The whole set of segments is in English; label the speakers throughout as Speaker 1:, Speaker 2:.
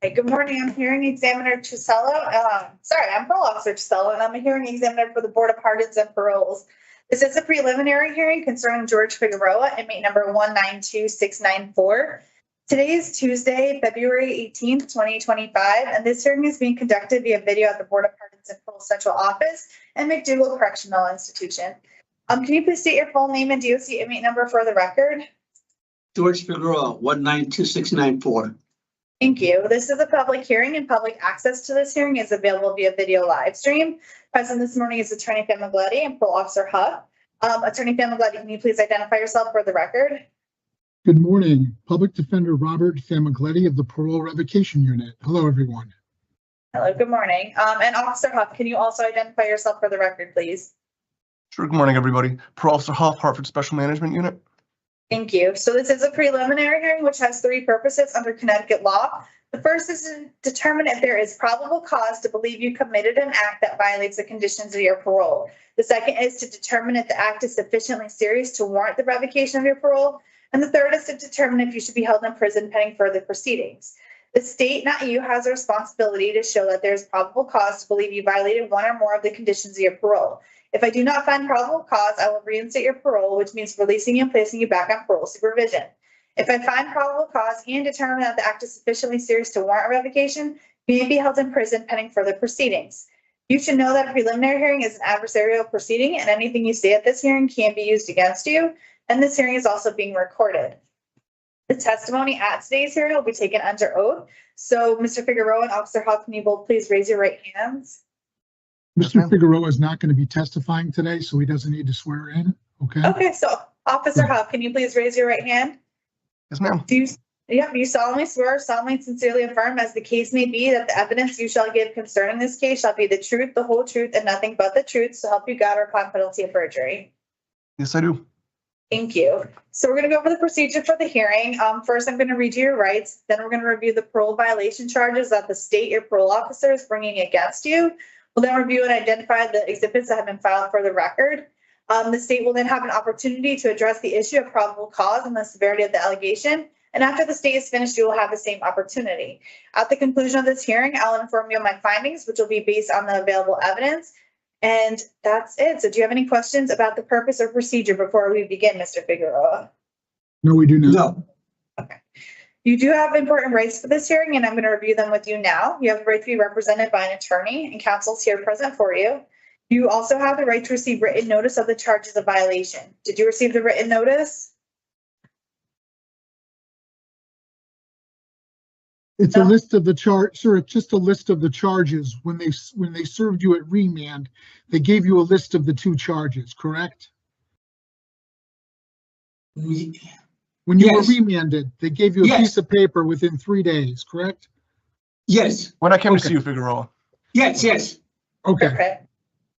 Speaker 1: Hey, good morning. I'm hearing examiner Chisello. I'm parole officer Chisello, and I'm a hearing examiner for the Board of Pardons and Paroles. This is a preliminary hearing concerning George Figueroa, inmate number 192694. Today is Tuesday, February 18th, 2025, and this hearing is being conducted via video at the Board of Pardons and Paroles Central Office and MacDougall Correctional Institution. Can you please state your full name and DOC inmate number for the record?
Speaker 2: George Figueroa, 192694.
Speaker 1: Thank you. This is a public hearing, and public access to this hearing is available via video live stream. Present this morning is Attorney Famiglietti and Parole Officer Huff. Attorney Famiglietti, can you please identify yourself for the record?
Speaker 3: Good morning. Public Defender Robert Famiglietti of the Parole Revocation Unit. Hello, everyone.
Speaker 1: Hello, good morning. And Officer Huff, can you also identify yourself for the record, please?
Speaker 4: Sure. Good morning, everybody. Parole Officer Huff, Hartford Special Management Unit.
Speaker 1: Thank you. So this is a preliminary hearing which has three purposes under Connecticut law. The first is to determine if there is probable cause to believe you committed an act that violates the conditions of your parole. The second is to determine if the act is sufficiently serious to warrant the revocation of your parole. And the third is to determine if you should be held in prison pending further proceedings. The state, not you, has a responsibility to show that there is probable cause to believe you violated one or more of the conditions of your parole. If I do not find probable cause, I will reinstate your parole, which means releasing you and placing you back on parole supervision. If I find probable cause and determine that the act is sufficiently serious to warrant revocation, you may be held in prison pending further proceedings. You should know that a preliminary hearing is an adversarial proceeding, and anything you say at this hearing can be used against you, and this hearing is also being recorded. The testimony at today's hearing will be taken under oath. So, Mr. Figueroa and Officer Huff, can you both please raise your right hands?
Speaker 3: Mr. Figueroa is not going to be testifying today, so he doesn't need to swear in.
Speaker 1: Okay, so Officer Huff, can you please raise your right hand?
Speaker 4: Yes, ma'am.
Speaker 1: Do you solemnly swear, solemnly and sincerely affirm, as the case may be, that the evidence you shall give concerning this case shall be the truth, the whole truth, and nothing but the truth, so help you God, or upon penalty of perjury?
Speaker 4: Yes, I do.
Speaker 1: Thank you. So we're going to go over the procedure for the hearing. First, I'm going to read you your rights. Then we're going to review the parole violation charges that the state, your parole officer, is bringing against you. We'll then review and identify the exhibits that have been filed for the record. The state will then have an opportunity to address the issue of probable cause and the severity of the allegation. And after the state is finished, you will have the same opportunity. At the conclusion of this hearing, I'll inform you of my findings, which will be based on the available evidence. And that's it. So do you have any questions about the purpose or procedure before we begin, Mr. Figueroa?
Speaker 3: No, we do not.
Speaker 2: No.
Speaker 1: Okay. You do have important rights for this hearing, and I'm going to review them with you now. You have the right to be represented by an attorney, and counsel is here present for you. You also have the right to receive written notice of the charges of violation. Did you receive the written notice?
Speaker 3: It's a list of the charge, sir. It's just a list of the charges. When they served you at remand, they gave you a list of the two charges, correct? When you were remanded, they gave you a piece of paper within 3 days, correct?
Speaker 2: Yes.
Speaker 4: When I came to see you, Figueroa.
Speaker 2: Yes.
Speaker 3: Okay.
Speaker 1: Okay.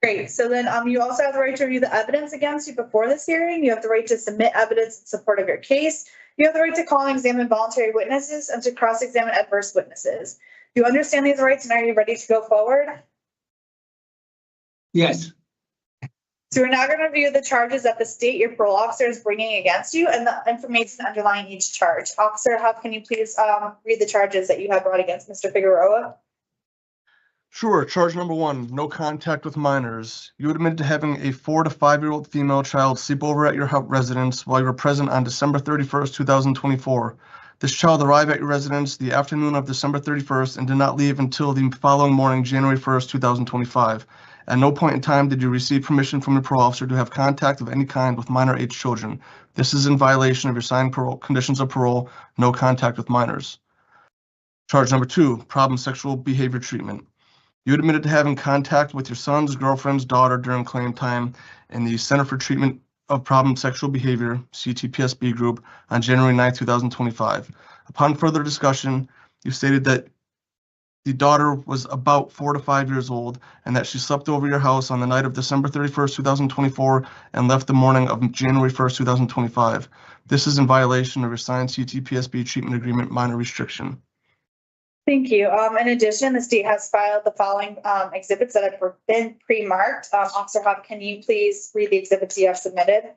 Speaker 1: Great. So then you also have the right to review the evidence against you before this hearing. You have the right to submit evidence in support of your case. You have the right to call and examine voluntary witnesses and to cross-examine adverse witnesses. Do you understand these rights, and are you ready to go forward?
Speaker 2: Yes.
Speaker 1: So we're now going to review the charges that the state, your parole officer, is bringing against you and the information underlying each charge. Officer Huff, can you please read the charges that you have brought against Mr. Figueroa?
Speaker 4: Sure. Charge number 1, no contact with minors. You admitted to having a 4 to 5-year-old female child sleep over at your residence while you were present on December 31st, 2024. This child arrived at your residence the afternoon of December 31st and did not leave until the following morning, January 1st, 2025. At no point in time did you receive permission from your parole officer to have contact of any kind with minor age children. This is in violation of your signed parole conditions of parole, no contact with minors. Charge number 2, problem sexual behavior treatment. You admitted to having contact with your son's girlfriend's daughter during claim time in the Center for Treatment of Problem Sexual Behavior, CTPSB group, on January 9, 2025. Upon further discussion, you stated that the daughter was about 4 to 5 years old and that she slept over your house on the night of December 31st, 2024 and left the morning of January 1st, 2025. This is in violation of your signed CTPSB treatment agreement minor restriction.
Speaker 1: Thank you. In addition, the state has filed the following exhibits that have been pre-marked. Officer Huff, can you please read the exhibits you have submitted?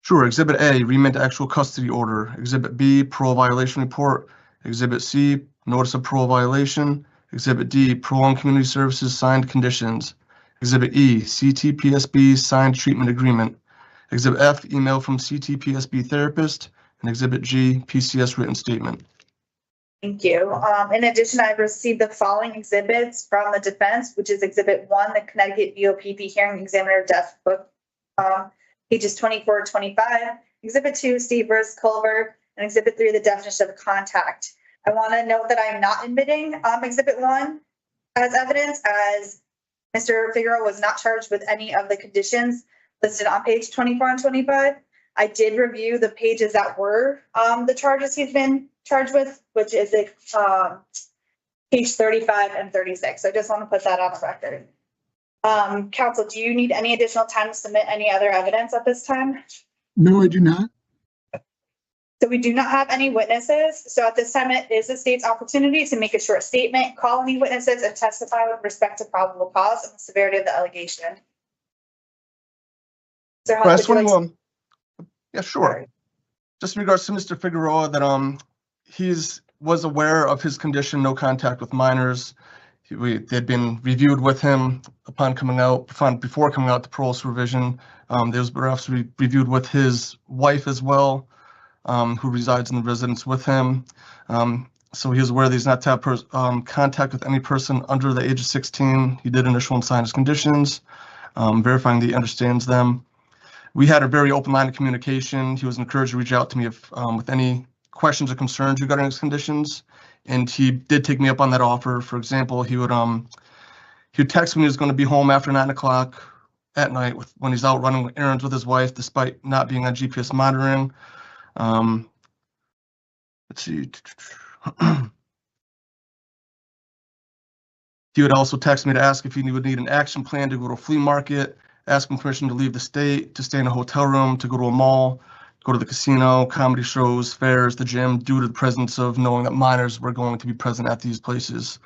Speaker 4: Sure. Exhibit A, remand to actual custody order. Exhibit B, parole violation report. Exhibit C, notice of parole violation. Exhibit D, parole and community services signed conditions. Exhibit E, CTPSB signed treatment agreement. Exhibit F, email from CTPSB therapist. And Exhibit G, PCS written statement.
Speaker 1: Thank you. In addition, I've received the following exhibits from the defense, which is Exhibit 1, the Connecticut VOPP Hearing Examiner Death Book, pages 24 to 25. Exhibit 2, Steve vs. Culver, and Exhibit 3, the definition of contact. I want to note that I'm not admitting Exhibit 1 as evidence, as Mr. Figueroa was not charged with any of the conditions listed on page 24 and 25. I did review the pages that were the charges he's been charged with, which is page 35 and 36. So I just want to put that on the record. Counsel, do you need any additional time to submit any other evidence at this time?
Speaker 3: No, I do not.
Speaker 1: So we do not have any witnesses. So at this time, it is the state's opportunity to make a short statement, call any witnesses, and testify with respect to probable cause and the severity of the allegation. So how would you like to-
Speaker 4: Yeah, sure. Just in regards to Mr. Figueroa, that was aware of his condition, no contact with minors. They'd been reviewed with him before coming out to parole supervision. They were also reviewed with his wife as well, who resides in the residence with him. So he was aware that he's not to have contact with any person under the age of 16. He did initial and sign his conditions, verifying that he understands them. We had a very open line of communication. He was encouraged to reach out to me with any questions or concerns regarding his conditions, and he did take me up on that offer. For example, he would text when he was going to be home after 9 o'clock at night when he's out running errands with his wife, despite not being on GPS monitoring. Let's see. He would also text me to ask if he would need an action plan to go to a flea market, ask him permission to leave the state, to stay in a hotel room, to go to a mall, go to the casino, comedy shows, fairs, the gym, due to the presence of knowing that minors were going to be present at these places.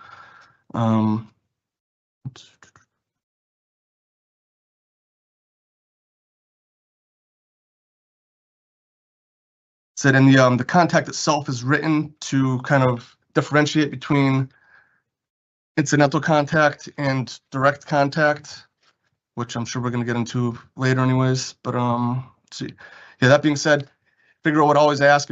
Speaker 4: Said in the contact itself is written to kind of differentiate between incidental contact and direct contact, which I'm sure we're going to get into later anyways. But let's see. Yeah, that being said, Figueroa would always ask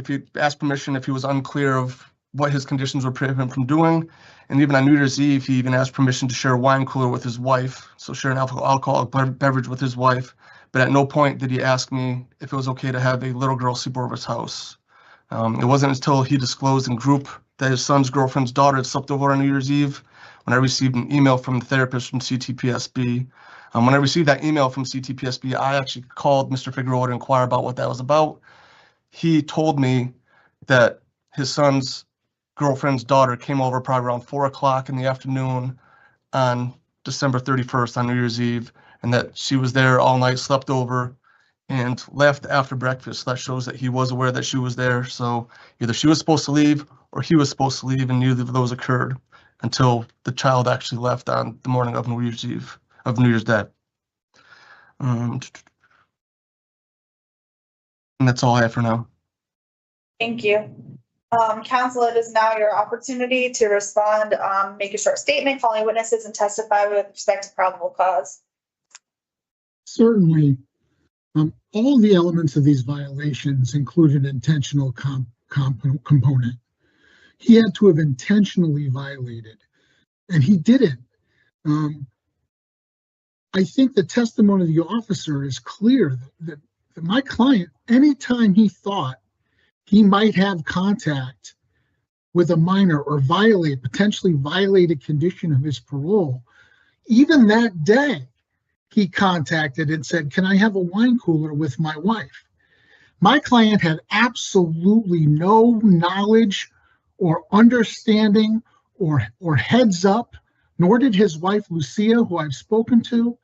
Speaker 4: permission if he was unclear of what his conditions would prohibit him from doing. And even on New Year's Eve, he even asked permission to share a wine cooler with his wife, so share an alcoholic beverage with his wife. But at no point did he ask me if it was okay to have a little girl sleep over his house. It wasn't until he disclosed in group that his son's girlfriend's daughter had slept over on New Year's Eve when I received an email from the therapist from CTPSB. When I received that email from CTPSB, I actually called Mr. Figueroa to inquire about what that was about. He told me that his son's girlfriend's daughter came over probably around 4 o'clock in the afternoon on December 31st on New Year's Eve, and that she was there all night, slept over, and left after breakfast. That shows that he was aware that she was there. So either she was supposed to leave or he was supposed to leave, and neither of those occurred until the child actually left on the morning of New Year's Eve, of New Year's Day. And that's all I have for now.
Speaker 1: Thank you. Counsel, it is now your opportunity to respond, make a short statement, calling witnesses, and testify with respect to probable cause.
Speaker 3: Certainly. All the elements of these violations include an intentional component. He had to have intentionally violated, and he didn't. I think the testimony of the officer is clear that my client, anytime he thought he might have contact with a minor or potentially violate a condition of his parole, even that day, he contacted and said, "Can I have a wine cooler with my wife?" My client had absolutely no knowledge or understanding or heads up, nor did his wife, Lucia, who I've spoken to,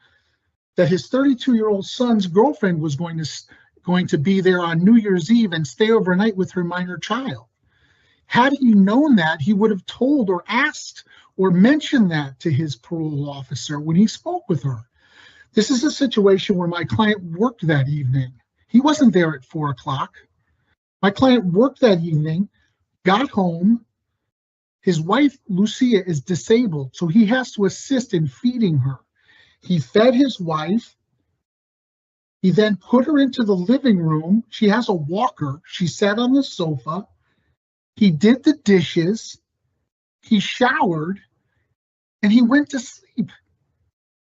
Speaker 3: that his 32-year-old son's girlfriend was going to be there on New Year's Eve and stay overnight with her minor child. Had he known that, he would have told or asked or mentioned that to his parole officer when he spoke with her. This is a situation where my client worked that evening. He wasn't there at 4 o'clock. My client worked that evening, got home. His wife, Lucia, is disabled, so he has to assist in feeding her. He fed his wife. He then put her into the living room. She has a walker. She sat on the sofa. He did the dishes. He showered, and he went to sleep.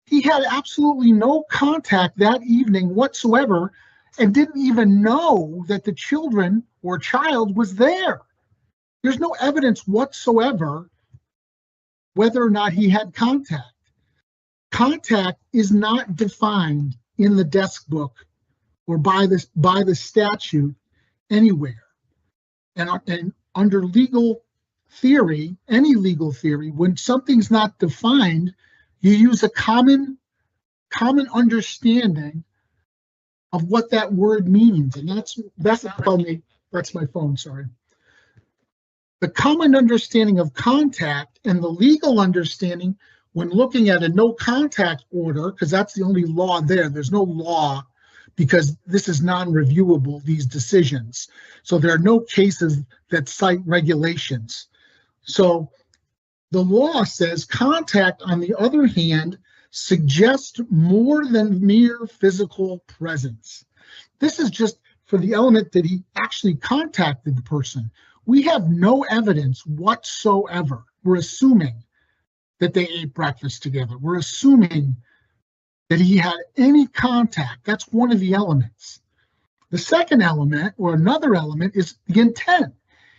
Speaker 3: He had absolutely no contact that evening whatsoever and didn't even know that the children or child was there. There's no evidence whatsoever whether or not he had contact. Contact is not defined in the desk book or by the statute anywhere. And under legal theory, any legal theory, when something's not defined, you use a common understanding of what that word means. And that's my phone, sorry. The common understanding of contact and the legal understanding when looking at a no contact order, because that's the only law there. There's no law because this is non-reviewable, these decisions. So there are no cases that cite regulations. So the law says contact, on the other hand, suggests more than mere physical presence. This is just for the element that he actually contacted the person. We have no evidence whatsoever. We're assuming that they ate breakfast together. We're assuming that he had any contact. That's one of the elements. The second element, or another element, is the intent.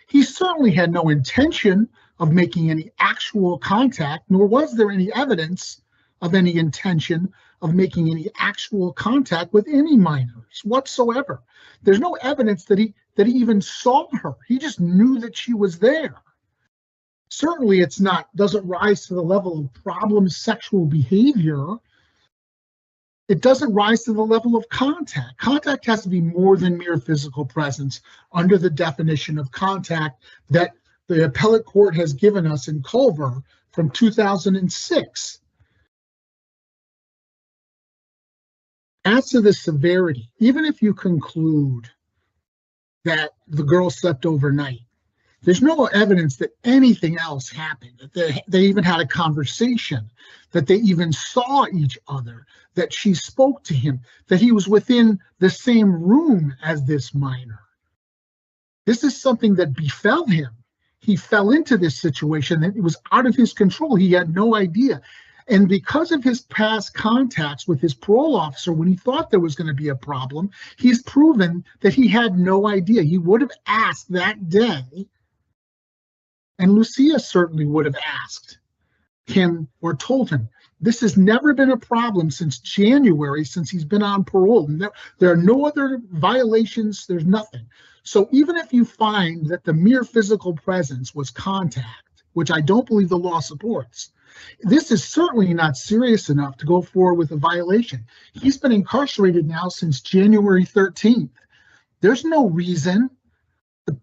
Speaker 3: He certainly had no intention of making any actual contact, nor was there any evidence of any intention of making any actual contact with any minors whatsoever. There's no evidence that he even saw her. He just knew that she was there. Certainly doesn't rise to the level of problem sexual behavior. It doesn't rise to the level of contact. Contact has to be more than mere physical presence under the definition of contact that the appellate court has given us in Culver from 2006. As to the severity, even if you conclude that the girl slept overnight, there's no evidence that anything else happened, that they even had a conversation, that they even saw each other, that she spoke to him, that he was within the same room as this minor. This is something that befell him. He fell into this situation that it was out of his control. He had no idea. And because of his past contacts with his parole officer, when he thought there was going to be a problem, he's proven that he had no idea. He would have asked that day, and Lucia certainly would have asked him or told him. This has never been a problem since January, since he's been on parole. There are no other violations. There's nothing. So even if you find that the mere physical presence was contact, which I don't believe the law supports, this is certainly not serious enough to go forward with a violation. He's been incarcerated now since January 13th. There's no reason.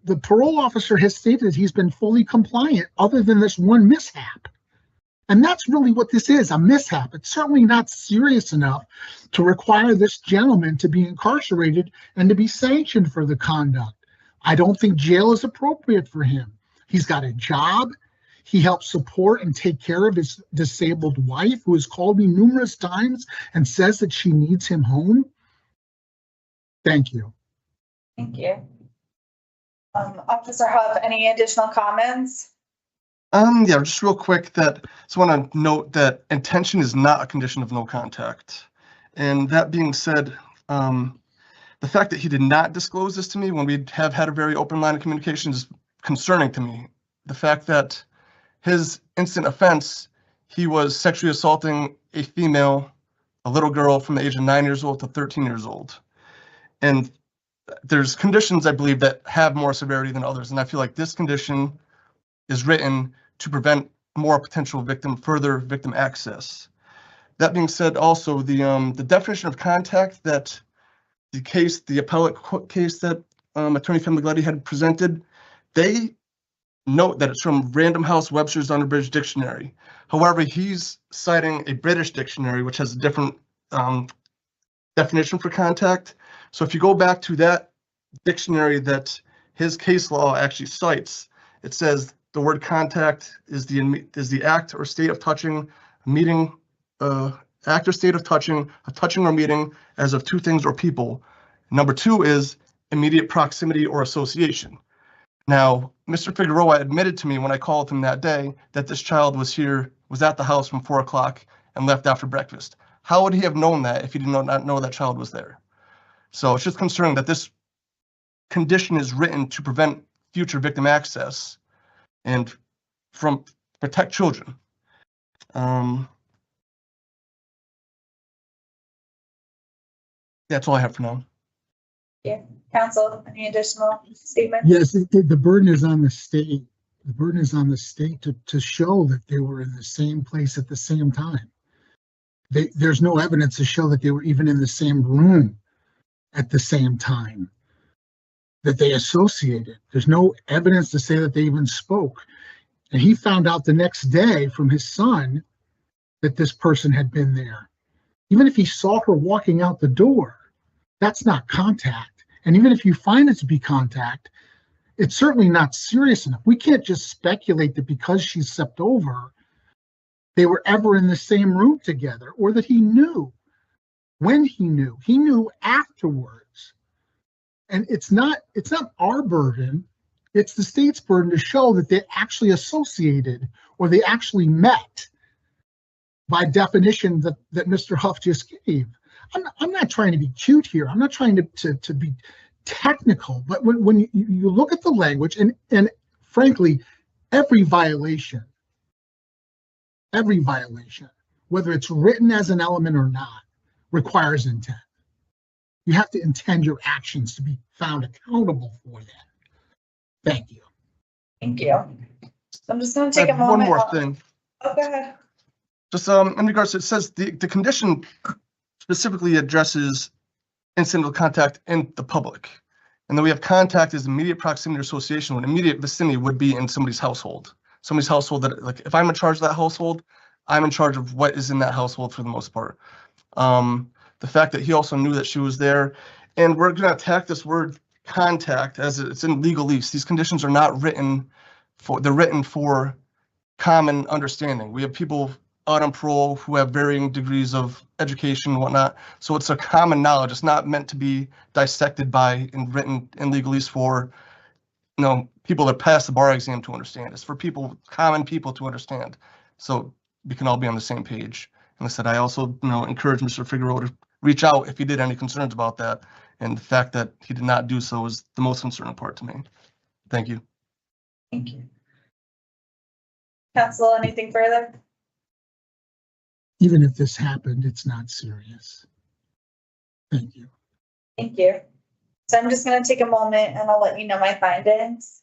Speaker 3: The parole officer has stated he's been fully compliant other than this one mishap. And that's really what this is, a mishap. It's certainly not serious enough to require this gentleman to be incarcerated and to be sanctioned for the conduct. I don't think jail is appropriate for him. He's got a job. He helps support and take care of his disabled wife, who has called me numerous times and says that she needs him home. Thank you.
Speaker 1: Thank you. Officer Huff, any additional comments?
Speaker 4: Yeah, just real quick, just want to note that intention is not a condition of no contact. And that being said, the fact that he did not disclose this to me when we have had a very open line of communication is concerning to me. The fact that his instant offense, he was sexually assaulting a female, a little girl from the age of 9 years old to 13 years old. And there's conditions, I believe, that have more severity than others. And I feel like this condition is written to prevent more potential further victim access. That being said, also the definition of contact that the appellate case that Attorney Famiglietti had presented, they note that it's from Random House Webster's Unabridged Dictionary. However, he's citing a British dictionary, which has a different definition for contact. So if you go back to that dictionary that his case law actually cites, it says The word contact is the act or state of touching, meeting, act or state of touching or meeting as of two things or people. Number two is immediate proximity or association. Now, Mr. Figueroa admitted to me when I called him that day that this child was at the house from 4 o'clock and left after breakfast. How would he have known that if he did not know that child was there? So it's just concerning that this condition is written to prevent future victim access and from protect children. That's all I have for now.
Speaker 1: Council, any additional statements?
Speaker 3: Yes, the burden is on the state. The burden is on the state to show that they were in the same place at the same time. There's no evidence to show that they were even in the same room at the same time, that they associated. There's no evidence to say that they even spoke. And he found out the next day from his son that this person had been there. Even if he saw her walking out the door, that's not contact. And even if you find it to be contact, it's certainly not serious enough. We can't just speculate that because she stepped over, they were ever in the same room together, or that he knew when he knew afterwards. And it's not our burden, it's the state's burden to show that they actually associated or they actually met by definition that Mr. Huff just gave. I'm not trying to be cute here. I'm not trying to be technical, but when you look at the language and frankly, every violation, whether it's written as an element or not, requires intent. You have to intend your actions to be found accountable for that. Thank you.
Speaker 1: Thank you. I'm just going to take a moment.
Speaker 4: One more thing.
Speaker 1: Oh, go ahead.
Speaker 4: Just in regards to, it says the condition specifically addresses incidental contact in the public. And then we have contact as immediate proximity or association, when immediate vicinity would be in somebody's household. Somebody's household that, like, if I'm in charge of that household, I'm in charge of what is in that household for the most part. The fact that he also knew that she was there, and we're going to attack this word contact as it's in legalese. These conditions are not written for, they're written for common understanding. We have people out on parole who have varying degrees of education and whatnot. So it's a common knowledge. It's not meant to be dissected by and written in legalese for, you know, people that pass the bar exam to understand. It's for people, common people to understand. So we can all be on the same page. And I said, I also, you know, encourage Mr. Figueroa to reach out if he did any concerns about that. And the fact that he did not do so is the most concerning part to me. Thank you.
Speaker 1: Thank you. Council, anything further?
Speaker 3: Even if this happened, it's not serious. Thank you.
Speaker 1: Thank you. So I'm just going to take a moment and I'll let you know my findings.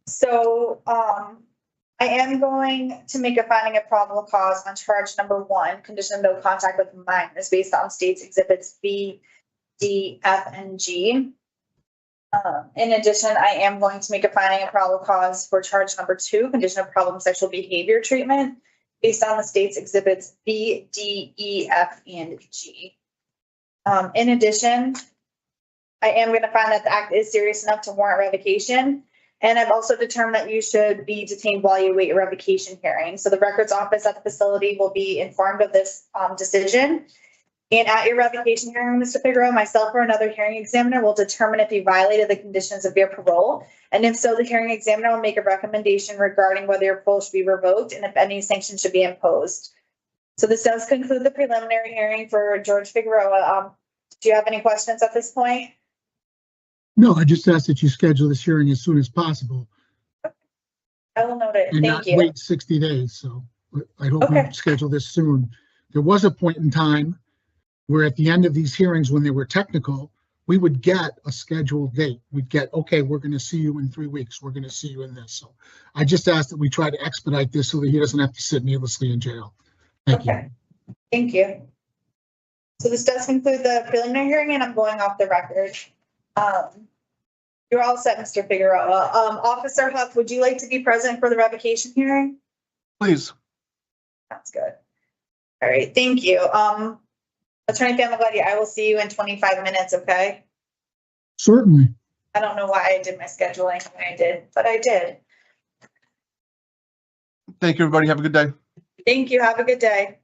Speaker 1: So I am going to make a finding of probable cause on charge number 1, condition of no contact with minors, based on state's exhibits B, D, F, and G. In addition, I am going to make a finding of probable cause for charge number 2, condition of problem sexual behavior treatment, based on the state's exhibits B, D, E, F, and G. In addition, I am going to find that the act is serious enough to warrant revocation. And I've also determined that you should be detained while you wait a revocation hearing. So the records office at the facility will be informed of this decision. And at your revocation hearing, Mr. Figueroa, myself or another hearing examiner will determine if you violated the conditions of your parole. And if so, the hearing examiner will make a recommendation regarding whether your parole should be revoked and if any sanction should be imposed. So this does conclude the preliminary hearing for George Figueroa. Do you have any questions at this point?
Speaker 3: No, I just ask that you schedule this hearing as soon as possible.
Speaker 1: I will note it.
Speaker 3: And
Speaker 1: Thank
Speaker 3: not
Speaker 1: you.
Speaker 3: wait 60 days. So I hope we schedule this soon. There was a point in time where at the end of these hearings, when they were technical, we would get a scheduled date. We'd get, okay, we're going to see you in 3 weeks. We're going to see you in this. So I just ask that we try to expedite this so that he doesn't have to sit needlessly in jail. Thank you.
Speaker 1: Thank you. So this does conclude the preliminary hearing and I'm going off the record. You're all set, Mr. Figueroa. Officer Huff, would you like to be present for the revocation hearing?
Speaker 4: Please.
Speaker 1: That's good. All right, thank you. Attorney Famiglietti, I will see you in 25 minutes, okay?
Speaker 3: Certainly.
Speaker 1: I don't know why I did my scheduling the way I did, but I did.
Speaker 4: Thank you, everybody. Have a good day.
Speaker 1: Thank you. Have a good day.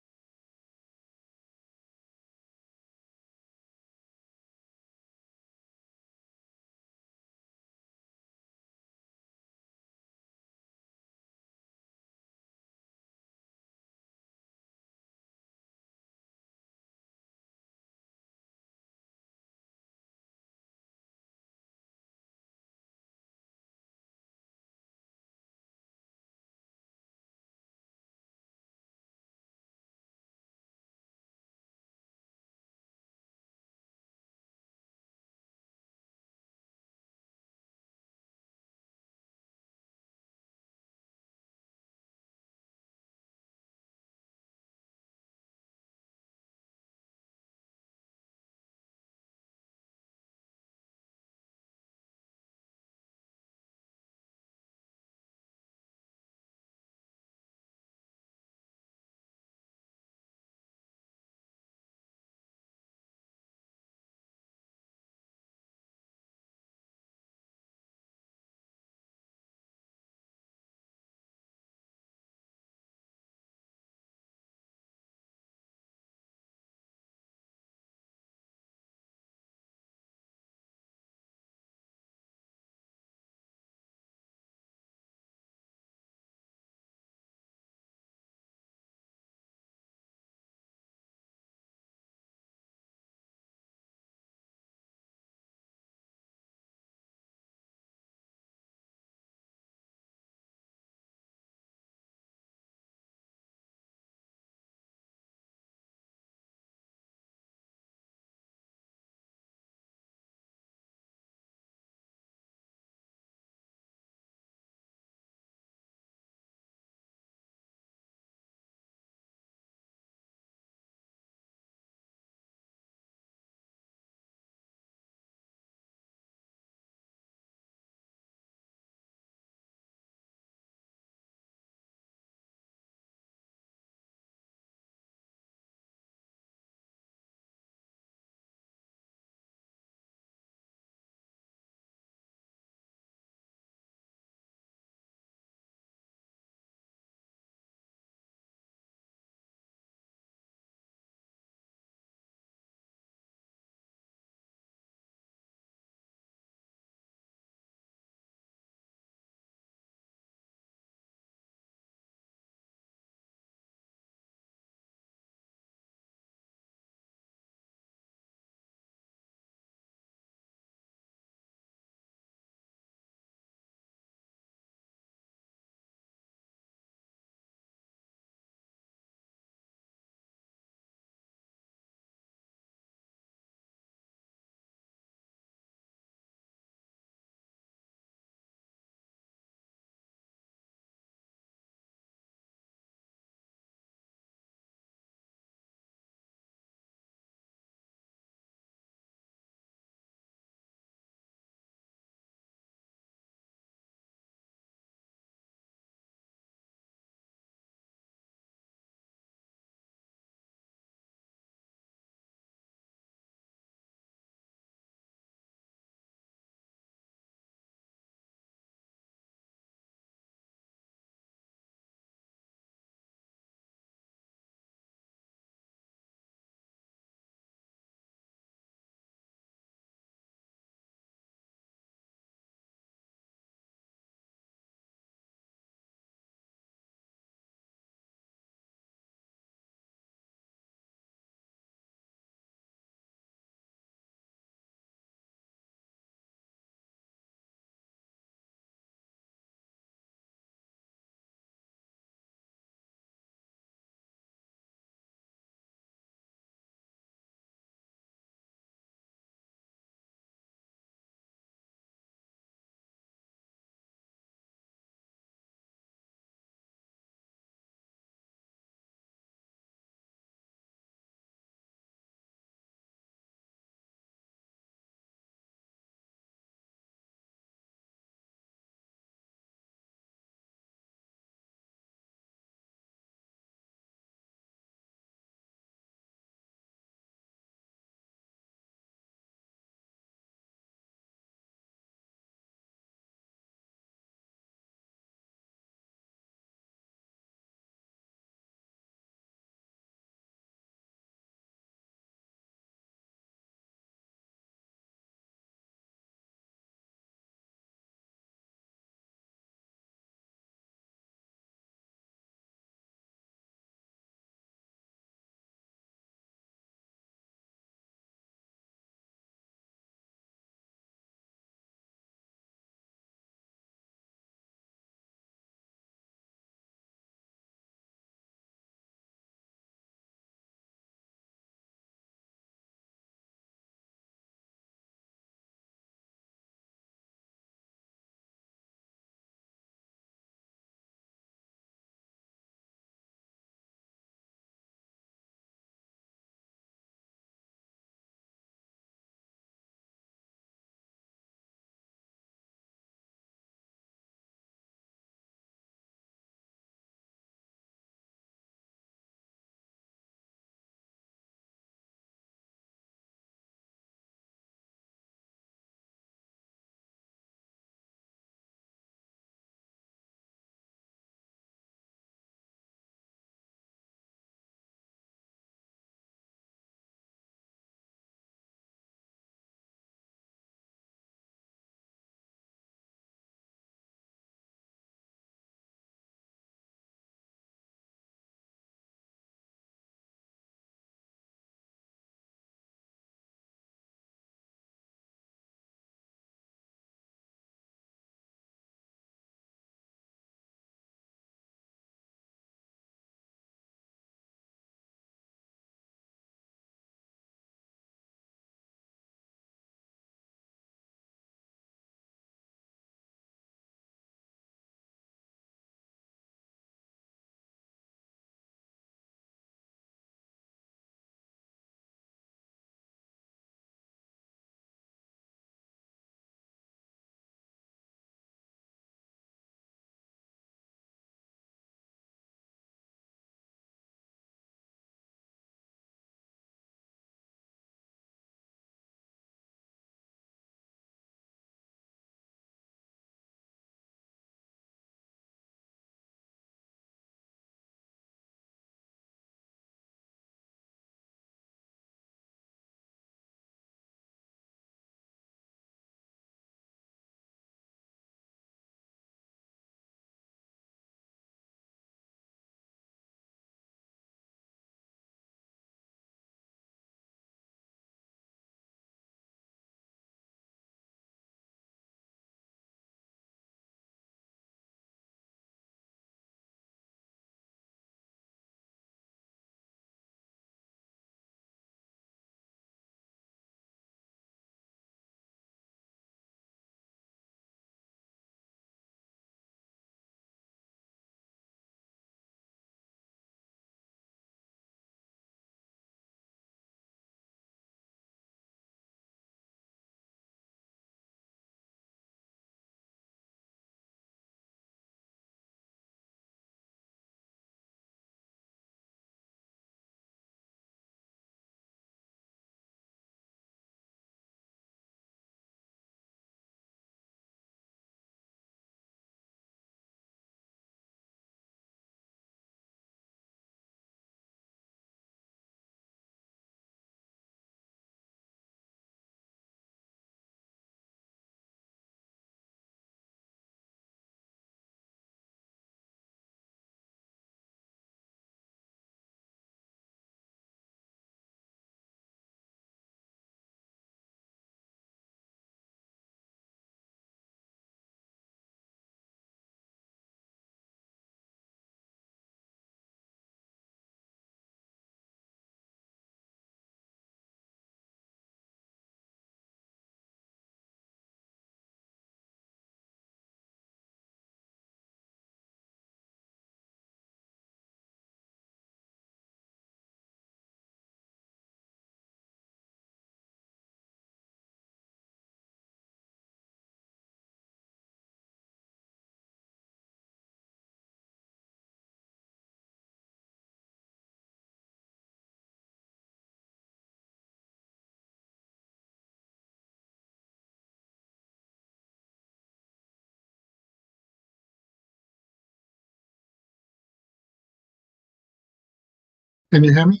Speaker 3: Can you hear me?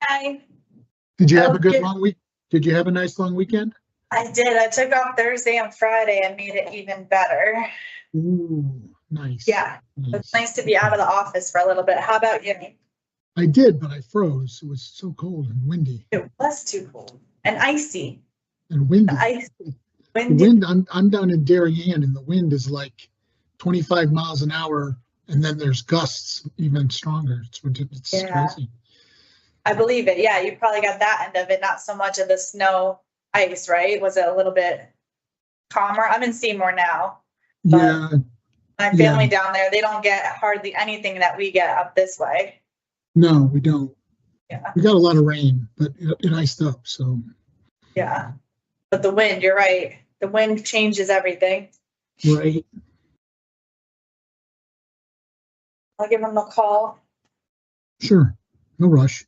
Speaker 1: Hi.
Speaker 3: Did you have a good
Speaker 1: Okay.
Speaker 3: long week? Did you have a nice long weekend?
Speaker 1: I did. I took off Thursday and Friday and made it even better.
Speaker 3: Ooh, nice.
Speaker 1: Yeah, it's nice to be out of the office for a little bit. How about you?
Speaker 3: I did, but I froze. It was so cold and windy
Speaker 1: It was too cold and icy.
Speaker 3: and windy.
Speaker 1: The ice,
Speaker 3: The
Speaker 1: windy.
Speaker 3: wind, I'm down in Darien and the wind is like 25 miles an hour. And then there's gusts even stronger. It's
Speaker 1: Yeah.
Speaker 3: crazy.
Speaker 1: I believe it. Yeah, you probably got that end of it, not so much of the snow ice, right? Was it a little bit calmer? I'm in Seymour now. But
Speaker 3: Yeah,
Speaker 1: my family down there, they don't get hardly anything that we get up this way.
Speaker 3: no, we don't.
Speaker 1: Yeah.
Speaker 3: We got a lot of rain, but it iced up. So,
Speaker 1: Yeah. But the wind, you're right. The wind changes everything.
Speaker 3: right.
Speaker 1: I'll give them a call.
Speaker 3: Sure. No rush.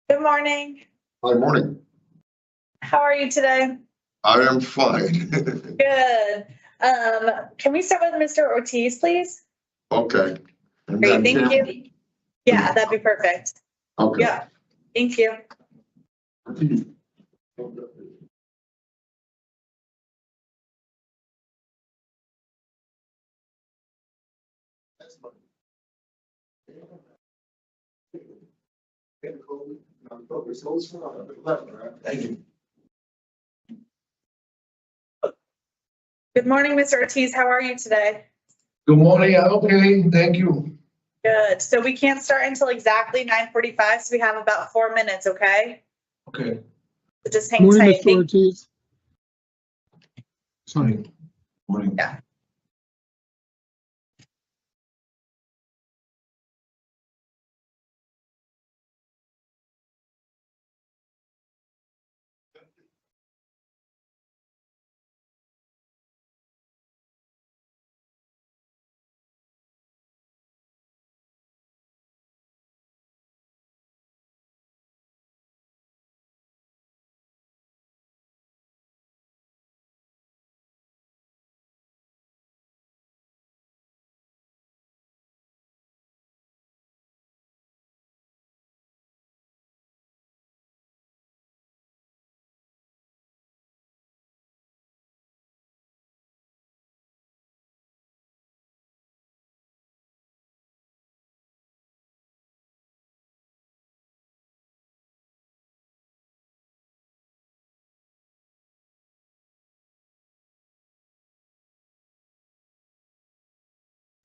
Speaker 1: Good morning.
Speaker 5: Good morning.
Speaker 1: How are you today?
Speaker 5: I am fine.
Speaker 1: Good. Can we start with Mr. Ortiz, please?
Speaker 5: Okay. And
Speaker 1: Great,
Speaker 5: then
Speaker 1: thank
Speaker 5: Tim?
Speaker 1: you. Yeah, that'd be perfect.
Speaker 5: Okay.
Speaker 1: Yeah, thank you.
Speaker 5: Thank you.
Speaker 1: Good morning, Mr. Ortiz. How are you today?
Speaker 6: Good morning, I'm okay, thank you.
Speaker 1: Good. So we can't start until exactly 9:45, so we have about 4 minutes, okay?
Speaker 5: Okay.
Speaker 1: So just hang
Speaker 3: Morning,
Speaker 1: tight.
Speaker 3: Mr. Ortiz. Sorry.
Speaker 5: Morning.
Speaker 1: Yeah.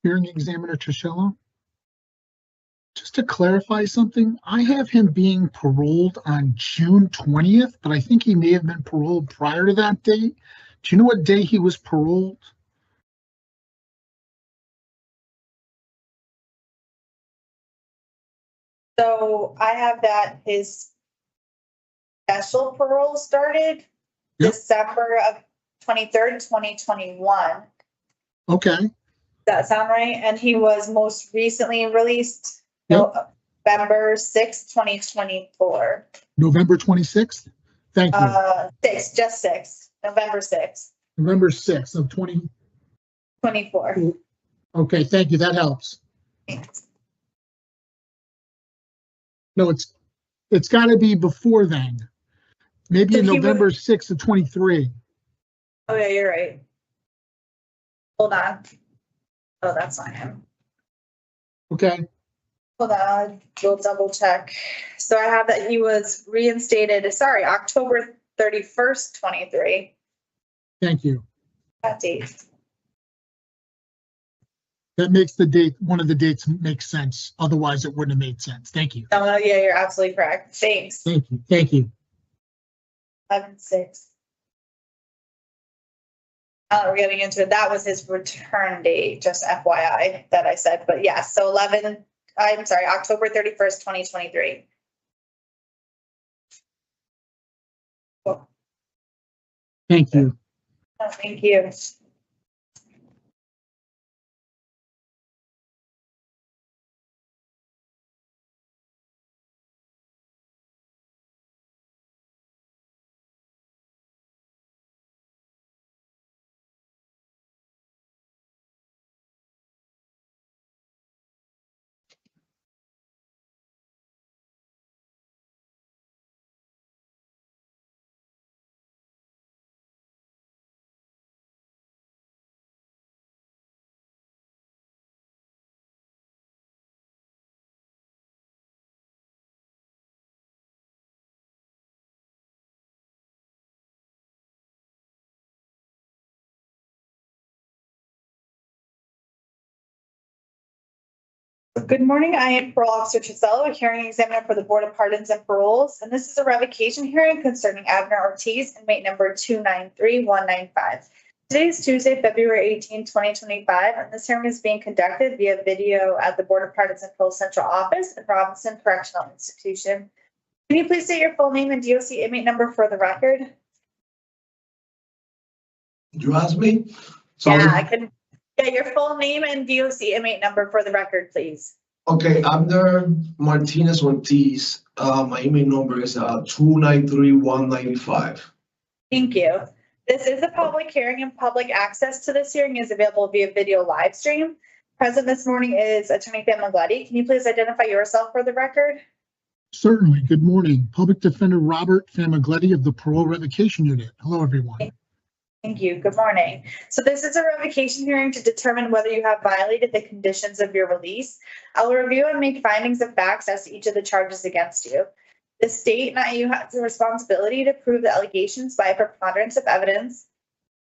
Speaker 3: Hearing examiner Tricello. Just to clarify something, I have him being paroled on June 20th, but I think he may have been paroled prior to that date. Do you know what day he was paroled?
Speaker 1: So I have that his special parole started
Speaker 3: Yep.
Speaker 1: December of 23rd, 2021.
Speaker 3: Okay,
Speaker 1: Does that sound right? And he was most recently released November 6th, 2024.
Speaker 3: November 26th. Thank you.
Speaker 1: 6, just 6, November 6th,
Speaker 3: November 6th of
Speaker 1: 24.
Speaker 3: Okay, thank you. That helps. No, it's got to be before then. Maybe
Speaker 1: So
Speaker 3: in
Speaker 1: he was-
Speaker 3: November 6th of 23.
Speaker 1: Oh, yeah, you're right. Hold on. Oh, that's not him.
Speaker 3: Okay,
Speaker 1: Hold on, we'll double check. So I have that he was reinstated, sorry, October 31st, 23.
Speaker 3: thank you.
Speaker 1: That date.
Speaker 3: That makes the date, one of the dates makes sense. Otherwise, it wouldn't have made sense. Thank you.
Speaker 1: Oh, yeah, you're absolutely correct. Thanks.
Speaker 3: Thank you. Thank you.
Speaker 1: 11/6. We're getting into it. That was his return date, just FYI that I said, but yeah, so October 31st, 2023.
Speaker 3: Thank you.
Speaker 1: Oh, thank you. Good morning. I am Parole Officer Tricello, a hearing examiner for the Board of Pardons and Paroles, and this is a revocation hearing concerning Abner Ortiz, inmate number 293195. Today is Tuesday, February 18, 2025, and this hearing is being conducted via video at the Board of Pardons and Paroles Central Office in Robinson Correctional Institution. Can you please state your full name and DOC inmate number for the record?
Speaker 5: You asked me?
Speaker 1: Yeah, I can get your full name and DOC inmate number for the record, please.
Speaker 5: Okay, Abner Martinez Ortiz. My email number is 293-195.
Speaker 1: Thank you. This is a public hearing and public access to this hearing is available via video live stream. Present this morning is Attorney Famiglietti. Can you please identify yourself for the record?
Speaker 3: Certainly. Good morning. Public Defender Robert Famiglietti of the Parole Revocation Unit. Hello, everyone.
Speaker 1: Thank you. Good morning. So this is a revocation hearing to determine whether you have violated the conditions of your release. I will review and make findings of facts as to each of the charges against you. The state, not you, has the responsibility to prove the allegations by a preponderance of evidence.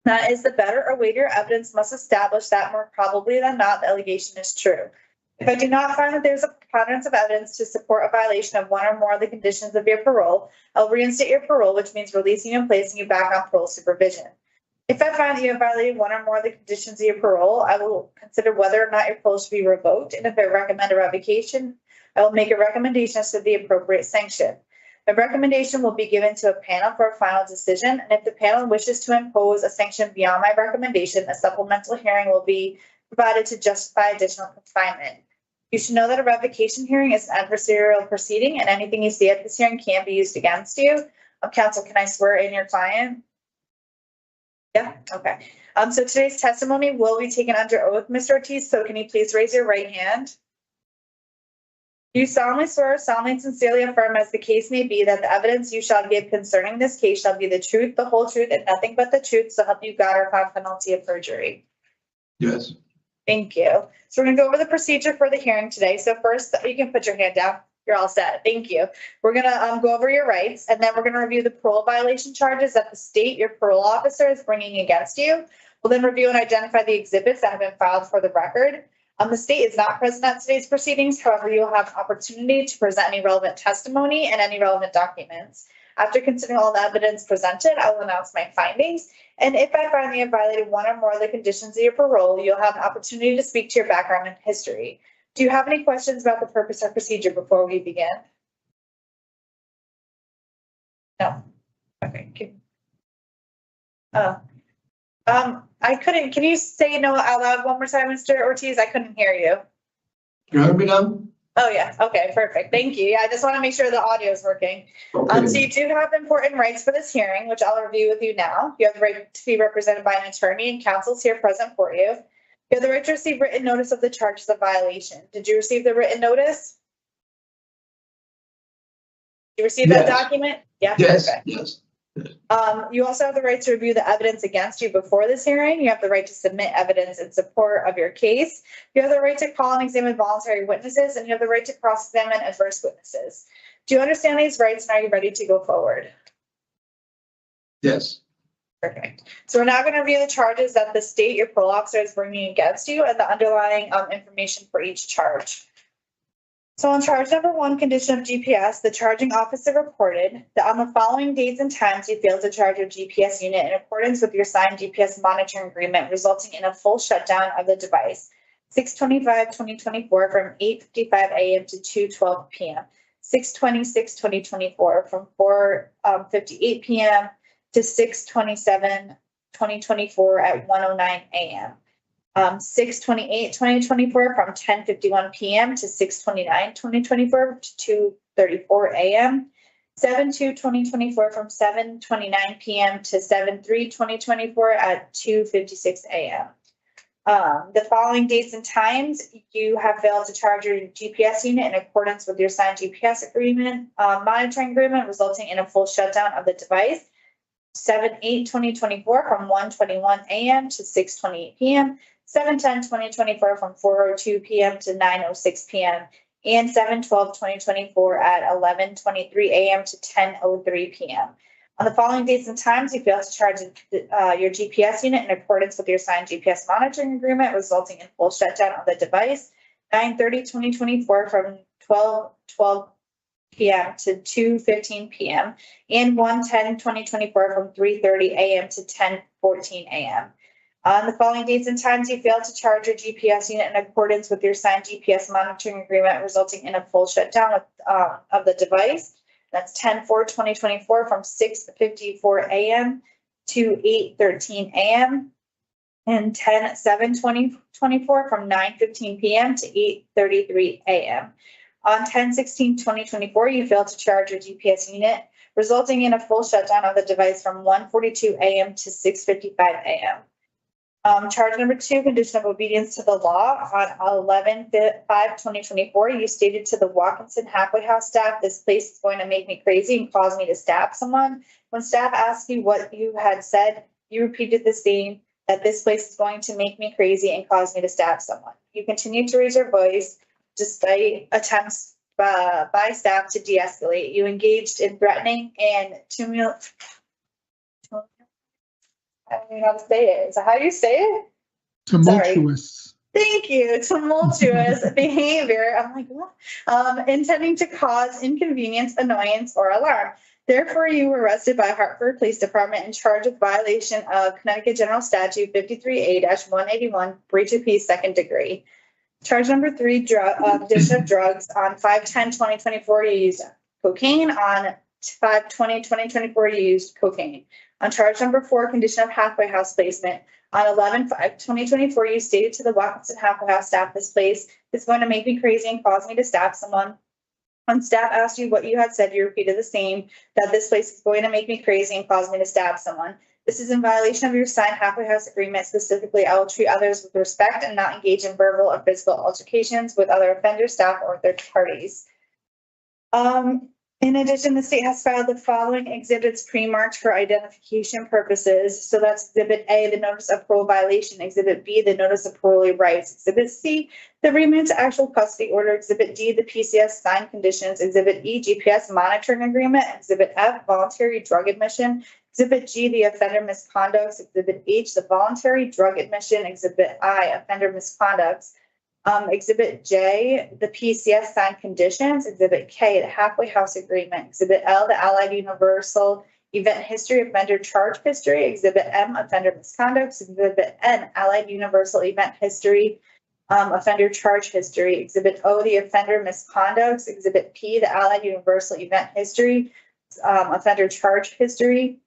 Speaker 1: That is, the better or weightier evidence must establish that more probably than not the allegation is true. If I do not find that there's a preponderance of evidence to support a violation of one or more of the conditions of your parole, I'll reinstate your parole, which means releasing you and placing you back on parole supervision. If I find that you have violated one or more of the conditions of your parole, I will consider whether or not your parole should be revoked. And if I recommend a revocation, I will make a recommendation as to the appropriate sanction. The recommendation will be given to a panel for a final decision. And if the panel wishes to impose a sanction beyond my recommendation, a supplemental hearing will be provided to justify additional confinement. You should know that a revocation hearing is an adversarial proceeding, and anything you say at this hearing can be used against you. Counsel, can I swear in your client? Yeah, okay. So today's testimony will be taken under oath, Mr. Ortiz, so can you please raise your right hand? Do you solemnly swear, solemnly and sincerely affirm, as the case may be, that the evidence you shall give concerning this case shall be the truth, the whole truth, and nothing but the truth, so help you God, or upon penalty of perjury?
Speaker 5: Yes.
Speaker 1: Thank you. So we're going to go over the procedure for the hearing today. So first, you can put your hand down. You're all set. Thank you. We're going to go over your rights, and then we're going to review the parole violation charges that the state, your parole officer, is bringing against you. We'll then review and identify the exhibits that have been filed for the record. The state is not present at today's proceedings. However, you'll have opportunity to present any relevant testimony and any relevant documents. After considering all the evidence presented, I will announce my findings. And if I find that you have violated one or more of the conditions of your parole, you'll have an opportunity to speak to your background and history. Do you have any questions about the purpose or procedure before we begin? No. Okay. I couldn't. Can you say no out loud one more time, Mr. Ortiz? I couldn't hear you.
Speaker 5: You heard me now?
Speaker 1: Oh, yeah. Okay, perfect. Thank you. Yeah, I just want to make sure the audio is working.
Speaker 5: Okay.
Speaker 1: So you do have important rights for this hearing, which I'll review with you now. You have the right to be represented by an attorney and counsels here present for you. You have the right to receive written notice of the charges of violation. Did you receive the written notice? You received that
Speaker 5: Yes.
Speaker 1: document? Yeah.
Speaker 5: Yes,
Speaker 1: Perfect.
Speaker 5: yes.
Speaker 1: You also have the right to review the evidence against you before this hearing. You have the right to submit evidence in support of your case. You have the right to call and examine voluntary witnesses, and you have the right to cross-examine adverse witnesses. Do you understand these rights, and are you ready to go forward?
Speaker 5: Yes.
Speaker 1: Perfect. So we're now going to review the charges that the state, your parole officer, is bringing against you, and the underlying information for each charge. So on charge number 1, condition of GPS, the charging officer reported that on the following dates and times you failed to charge your GPS unit in accordance with your signed GPS monitoring agreement, resulting in a full shutdown of the device. 6/25/2024 from 8:55 a.m. to 2:12 p.m. 6/26/2024 from 4:58 p.m. to 6/27/2024 at 1:09 a.m. 6/28/2024 from 10:51 p.m. to 6/29/2024 to 2:34 a.m. 7/2/2024 from 7:29 p.m. to 7/3/2024 at 2:56 a.m. The following dates and times you have failed to charge your GPS unit in accordance with your signed GPS agreement, monitoring agreement, resulting in a full shutdown of the device. 7/8/2024 from 1:21 a.m. to 6:28 p.m. 7/10/2024 from 4:02 p.m. to 9:06 p.m. and 7/12/2024 at 11:23 a.m. to 10:03 p.m. On the following dates and times, you failed to charge your GPS unit in accordance with your signed GPS monitoring agreement, resulting in full shutdown of the device. 9/30/2024 from 12:12 p.m. to 2:15 p.m. and 1/10/2024 from 3:30 a.m. to 10:14 a.m. On the following dates and times, you failed to charge your GPS unit in accordance with your signed GPS monitoring agreement, resulting in a full shutdown of the device. That's 10/4/2024 from 6:54 a.m. to 8:13 a.m. and 10/7/2024 from 9:15 p.m. to 8:33 a.m. On 10/16/2024, you failed to charge your GPS unit, resulting in a full shutdown of the device from 1:42 a.m. to 6:55 a.m. Charge number 2, condition of obedience to the law. On 11/5/2024, you stated to the Watkinson halfway house staff, "This place is going to make me crazy and cause me to stab someone." When staff asked you what you had said, you repeated the same, that "this place is going to make me crazy and cause me to stab someone." You continued to raise your voice despite attempts by staff to de-escalate. You engaged in threatening and I don't even know how to say it. So how do you say it?
Speaker 3: Tumultuous.
Speaker 1: Thank you. Tumultuous behavior. I'm like, what? Intending to cause inconvenience, annoyance, or alarm. Therefore, you were arrested by Hartford Police Department in charge with violation of Connecticut General Statute 53A-181, breach of peace, second degree. Charge number 3, addition of drugs. On 5/10/2024, you used cocaine. On 5/20/2024, you used cocaine. On charge number 4, condition of halfway house placement. On 11/5/2024, you stated to the Watkinson halfway house staff, this place is going to make me crazy and cause me to stab someone. When staff asked you what you had said, you repeated the same, that this place is going to make me crazy and cause me to stab someone. This is in violation of your signed halfway house agreement. Specifically, I will treat others with respect and not engage in verbal or physical altercations with other offenders, staff, or third parties. In addition, the state has filed the following exhibits pre-marked for identification purposes. So that's Exhibit A, the notice of parole violation. Exhibit B, the notice of parolee rights. Exhibit C, the remand to actual custody order. Exhibit D, the PCS signed conditions. Exhibit E, GPS monitoring agreement. Exhibit F, voluntary drug admission. Exhibit G, the offender misconducts. Exhibit H, the voluntary drug admission. Exhibit I, offender misconducts. Exhibit J, the PCS signed conditions. Exhibit K, the halfway house agreement. Exhibit L, the Allied Universal event history, offender charge history. Exhibit M, offender misconducts. Exhibit N, Allied Universal event history, offender charge history. Exhibit O, the offender misconducts. Exhibit P, the Allied Universal event history, offender charge history.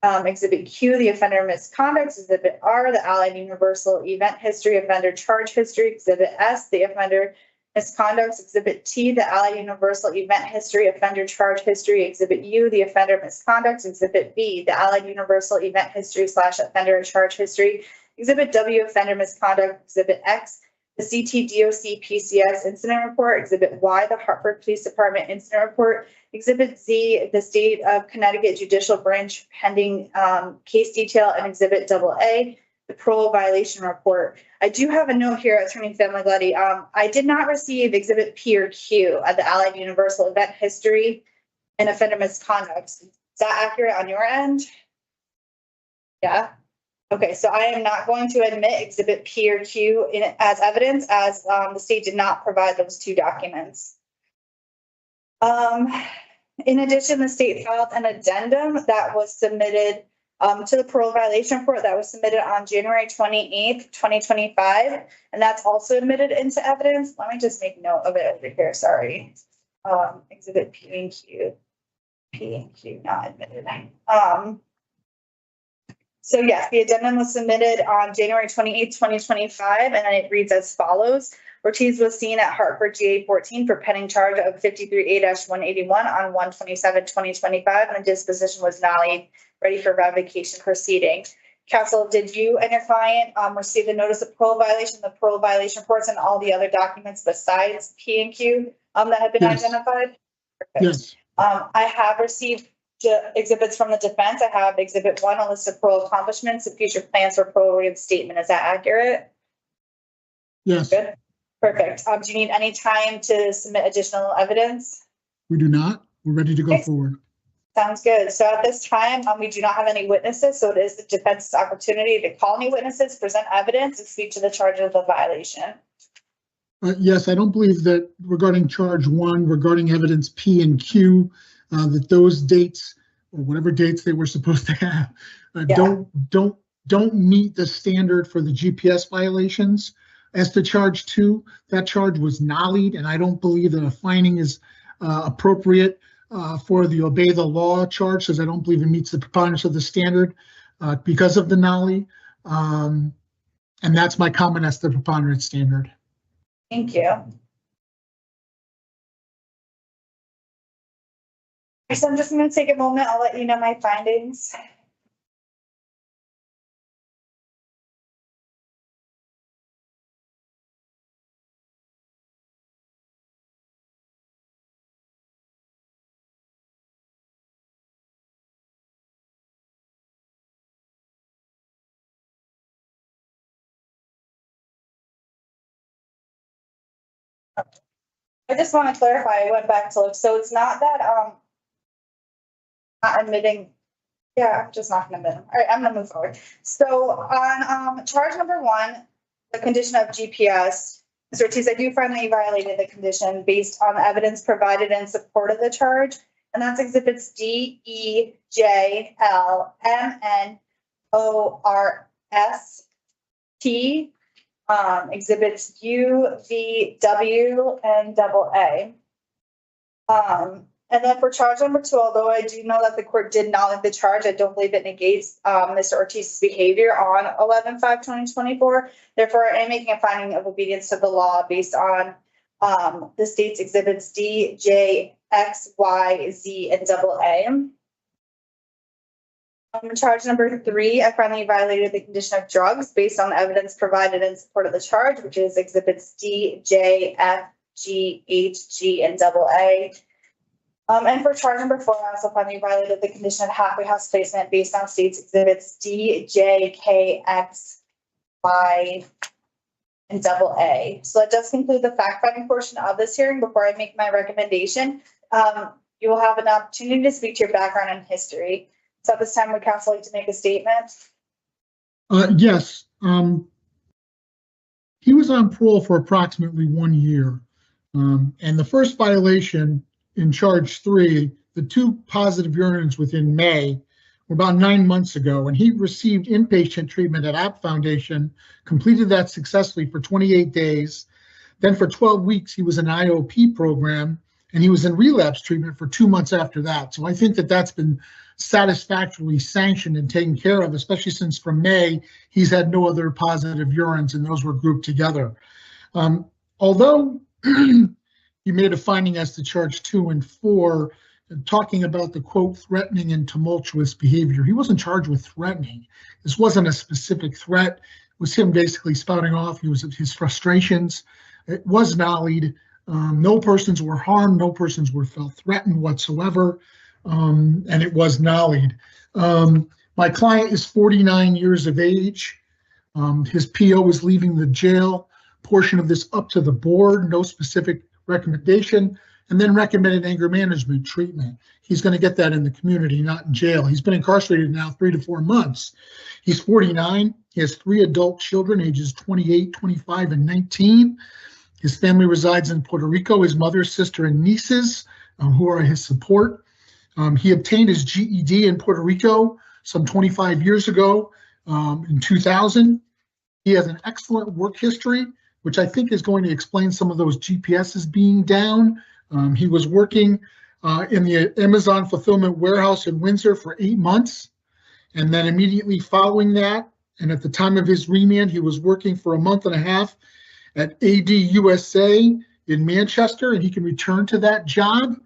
Speaker 1: Exhibit Q, the offender misconducts. Exhibit R, the Allied Universal event history, offender charge history. Exhibit S, the offender misconducts. Exhibit T, the Allied Universal event history, offender charge history. Exhibit U, the offender misconducts. Exhibit V, the Allied Universal event history / offender charge history. Exhibit W, offender misconduct. Exhibit X, the CTDOC PCS incident report. Exhibit Y, the Hartford Police Department incident report. Exhibit Z, the State of Connecticut Judicial Branch pending case detail. And Exhibit AA, the parole violation report. I do have a note here, Attorney Famiglietti. I did not receive Exhibit P or Q at the Allied Universal event history and offender misconduct. Is that accurate on your end? Yeah. Okay, so I am not going to admit Exhibit P or Q as evidence, as the state did not provide those 2 documents. In addition, the state filed an addendum that was submitted to the parole violation report that was submitted on January 28th, 2025, and that's also admitted into evidence. Let me just make note of it over here, sorry. Exhibit P and Q not admitted. So yes, the addendum was submitted on January 28th, 2025, and it reads as follows. Ortiz was seen at Hartford GA 14 for pending charge of 53A-181 on 1/27/2025, and the disposition was nollied, ready for revocation proceeding. Counsel, did you and your client receive the notice of parole violation, the parole violation reports, and all the other documents besides P and Q that have been identified? Perfect.
Speaker 3: Yes.
Speaker 1: I have received exhibits from the defense. I have Exhibit 1, a list of parole accomplishments and future plans for parole reinstatement. Is that accurate?
Speaker 3: Yes.
Speaker 1: Good. Perfect. Do you need any time to submit additional evidence?
Speaker 3: We do not. We're ready to go forward.
Speaker 1: Sounds good. So at this time, we do not have any witnesses, so it is the defense's opportunity to call any witnesses, present evidence, and speak to the charge of the violation.
Speaker 3: Yes, I don't believe that regarding charge 1, regarding evidence P and Q, that those dates or whatever dates they were supposed to have don't meet the standard for the GPS violations. As to charge 2, that charge was nollied, and I don't believe that a finding is appropriate for the obey the law charge, because I don't believe it meets the preponderance of the standard because of the nollie. And that's my comment as to the preponderance standard.
Speaker 1: Thank you. So I'm just going to take a moment. I'll let you know my findings. I just want to clarify, I went back to look, so it's not that, not admitting, yeah, I'm just not gonna admit them. All right, I'm gonna move forward. So on, charge number 1, The condition of GPS. Mr. Ortiz, I do find that you violated the condition based on the evidence provided in support of the charge, and that's exhibits D, E, J, L, M, N, O, R, S, T, exhibits U, V, W, and double A. And then for charge number 2, although I do know that the court did not like the charge, I don't believe it negates Mr. Ortiz's behavior on 11/5/2024. Therefore, I am making a finding of obedience to the law based on the state's exhibits D, J, X, Y, Z, and double A. Charge number 3, I finally violated the condition of drugs based on the evidence provided in support of the charge, which is exhibits D, J, F, G, H, G, and double A. And for charge number 4, I also finally violated the condition of halfway house placement based on state's exhibits D, J, K, X, Y, and double A. So that does conclude the fact-finding portion of this hearing. Before I make my recommendation, you will have an opportunity to speak to your background and history. So at this time, would counsel like to make a statement?
Speaker 3: Yes. He was on parole for approximately 1 year. And the first violation in charge 3, the 2 positive urines within May, were about 9 months ago, and he received inpatient treatment at App Foundation, completed that successfully for 28 days. Then for 12 weeks, he was in an IOP program, and he was in relapse treatment for 2 months after that. So I think that that's been satisfactorily sanctioned and taken care of, especially since from May, he's had no other positive urines, and those were grouped together. Although he made a finding as to charge 2 and 4, talking about the quote, threatening and tumultuous behavior. He wasn't charged with threatening. This wasn't a specific threat. It was him basically spouting off his frustrations. It was nollied. No persons were harmed. No persons were felt threatened whatsoever. And it was nollied. My client is 49 years of age. His PO is leaving the jail portion of this up to the board, no specific recommendation, and then recommended anger management treatment. He's going to get that in the community, not in jail. He's been incarcerated now 3 to 4 months. He's 49. He has 3 adult children, ages 28, 25, and 19. His family resides in Puerto Rico, his mother, sister, and nieces, who are his support. He obtained his GED in Puerto Rico some 25 years ago, in 2000. He has an excellent work history, which I think is going to explain some of those GPSs being down. He was working in the Amazon fulfillment warehouse in Windsor for 8 months. And then immediately following that, and at the time of his remand, he was working for a month and a half at AD USA in Manchester, and he can return to that job.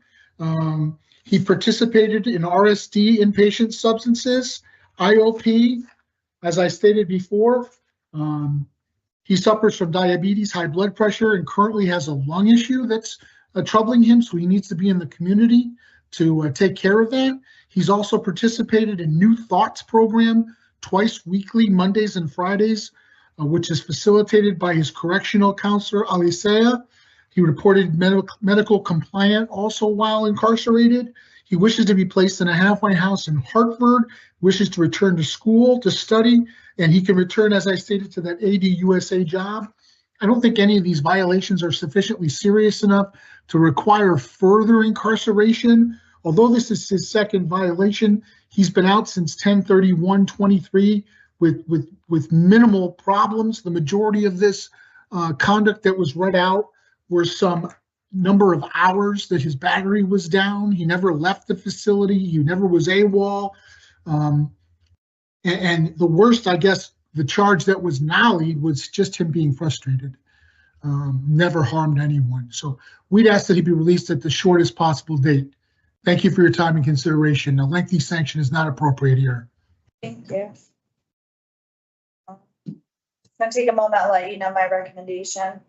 Speaker 3: He participated in RSD, inpatient substances, IOP, as I stated before. He suffers from diabetes, high blood pressure, and currently has a lung issue that's troubling him, so he needs to be in the community to take care of that. He's also participated in New Thoughts program twice weekly, Mondays and Fridays, which is facilitated by his correctional counselor, Alicia. He reported medical compliant also while incarcerated. He wishes to be placed in a halfway house in Hartford, wishes to return to school to study, and he can return, as I stated, to that AD USA job. I don't think any of these violations are sufficiently serious enough to require further incarceration. Although this is his second violation, he's been out since 10/31/23 with minimal problems. The majority of this conduct that was read out were some number of hours that his battery was down. He never left the facility. He never was AWOL. And the worst, I guess, the charge that was nollied was just him being frustrated. Never harmed anyone. So we'd ask that he be released at the shortest possible date. Thank you for your time and consideration. A lengthy sanction is not appropriate here.
Speaker 1: Thank you. I'm going to take a moment to let you know my recommendation.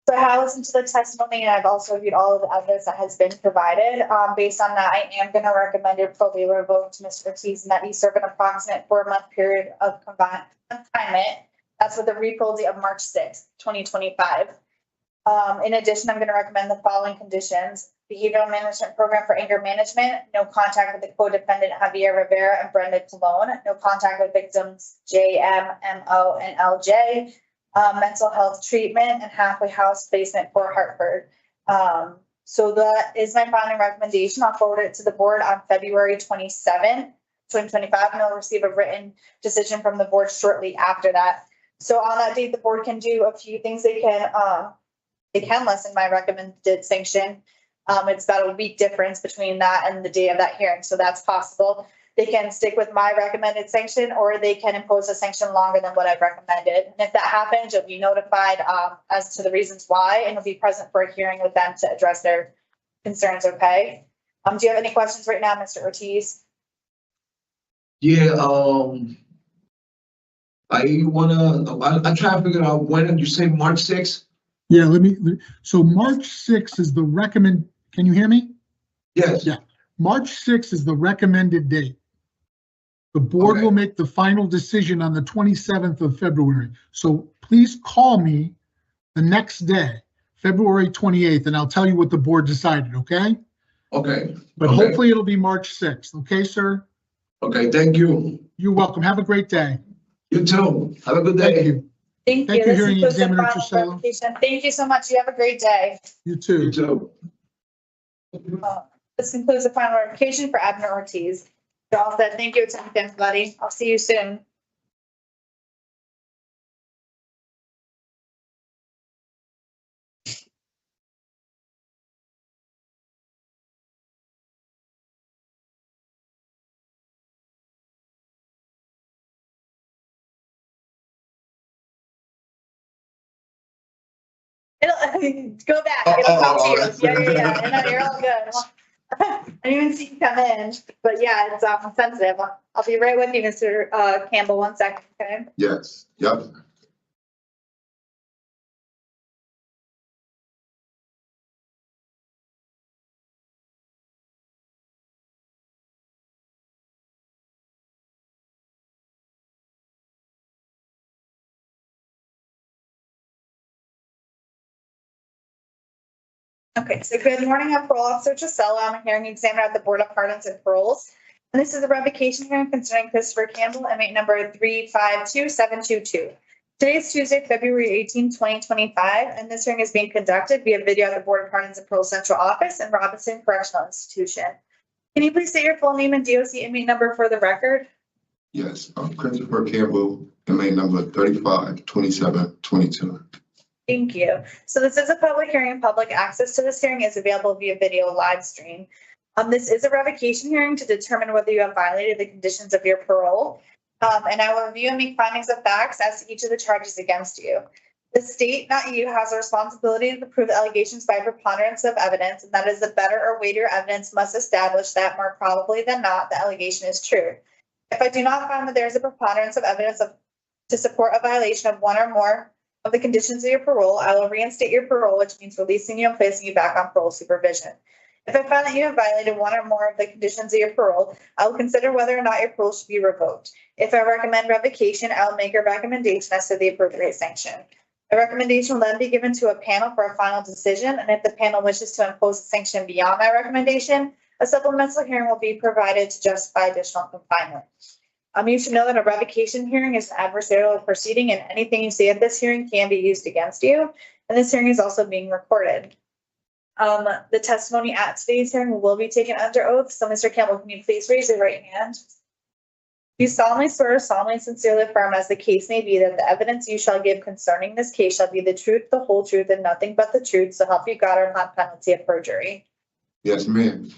Speaker 1: So I have listened to the testimony, and I've also reviewed all of the evidence that has been provided. Based on that, I am going to recommend your parole be revoked to Mr. Ortiz, and that he serve an approximate 4-month period of confinement assignment. That's with the refill date of March 6th, 2025. In addition, I'm going to recommend the following conditions. Behavioral management program for anger management, no contact with the co-defendant Javier Rivera and Brenda Colon, no contact with victims JM, MO, and LJ, mental health treatment, and halfway house placement for Hartford. So that is my final recommendation. I'll forward it to the board on February 27th, 2025, and I'll receive a written decision from the board shortly after that. So on that date, the board can do a few things. They can lessen my recommended sanction. It's about a week difference between that and the day of that hearing, so that's possible. They can stick with my recommended sanction, or they can impose a sanction longer than what I've recommended. And if that happens, you'll be notified as to the reasons why, and you'll be present for a hearing with them to address their concerns, okay? Do you have any questions right now, Mr. Ortiz?
Speaker 5: Yeah, I try to figure out when you say March 6th?
Speaker 3: Yeah, so March 6th is the can you hear me?
Speaker 5: Yes.
Speaker 3: Yeah. March 6th is the recommended date. The board
Speaker 5: Okay.
Speaker 3: will make the final decision on the 27th of February. So please call me the next day, February 28th, and I'll tell you what the board decided, okay?
Speaker 5: Okay.
Speaker 3: But
Speaker 5: Okay.
Speaker 3: hopefully it'll be March 6th, okay, sir?
Speaker 5: Okay, thank you.
Speaker 3: You're welcome. Have a great day.
Speaker 5: You too. Have a good day.
Speaker 3: Thank you.
Speaker 1: Thank
Speaker 3: Thank
Speaker 1: you.
Speaker 3: you,
Speaker 1: This
Speaker 3: hearing
Speaker 1: includes the
Speaker 3: examiner
Speaker 1: final
Speaker 3: Trisella.
Speaker 1: verification. Thank you so much. You have a great day.
Speaker 3: You too.
Speaker 5: You too.
Speaker 1: This concludes the final verification for Abner Ortiz. You're all set. Thank you, everybody. I'll see you soon. Go back. It'll come to you. Yeah. No, you're all good. I didn't even see you come in, but yeah, it's sensitive. I'll be right with you, Mr. Campbell. 1 second, okay?
Speaker 6: Yes, yep.
Speaker 1: Okay, so good morning. I'm Parole Officer Trisella. I'm a hearing examiner at the Board of Pardons and Paroles. And this is a revocation hearing concerning Christopher Campbell, inmate number 352722. Today is Tuesday, February 18, 2025, and this hearing is being conducted via video at the Board of Pardons and Paroles Central Office in Robinson Correctional Institution. Can you please state your full name and DOC inmate number for the record?
Speaker 6: Yes, I'm Christopher Campbell, inmate number 352722.
Speaker 1: Thank you. So this is a public hearing. Public access to this hearing is available via video live stream. This is a revocation hearing to determine whether you have violated the conditions of your parole. And I will review and make findings of facts as to each of the charges against you. The state, not you, has a responsibility to prove allegations by preponderance of evidence, and that is the better or weightier evidence must establish that more probably than not the allegation is true. If I do not find that there is a preponderance of evidence to support a violation of one or more of the conditions of your parole, I will reinstate your parole, which means releasing you and placing you back on parole supervision. If I find that you have violated one or more of the conditions of your parole, I will consider whether or not your parole should be revoked. If I recommend revocation, I will make a recommendation as to the appropriate sanction. A recommendation will then be given to a panel for a final decision, and if the panel wishes to impose a sanction beyond my recommendation, a supplemental hearing will be provided to justify additional confinement. You should know that a revocation hearing is an adversarial proceeding, and anything you say at this hearing can be used against you. And this hearing is also being recorded. The testimony at today's hearing will be taken under oath. So, Mr. Campbell, can you please raise your right hand? You solemnly swear, solemnly and sincerely affirm, as the case may be, that the evidence you shall give concerning this case shall be the truth, the whole truth, and nothing but the truth, so help you God, or upon penalty of perjury.
Speaker 6: Yes, ma'am.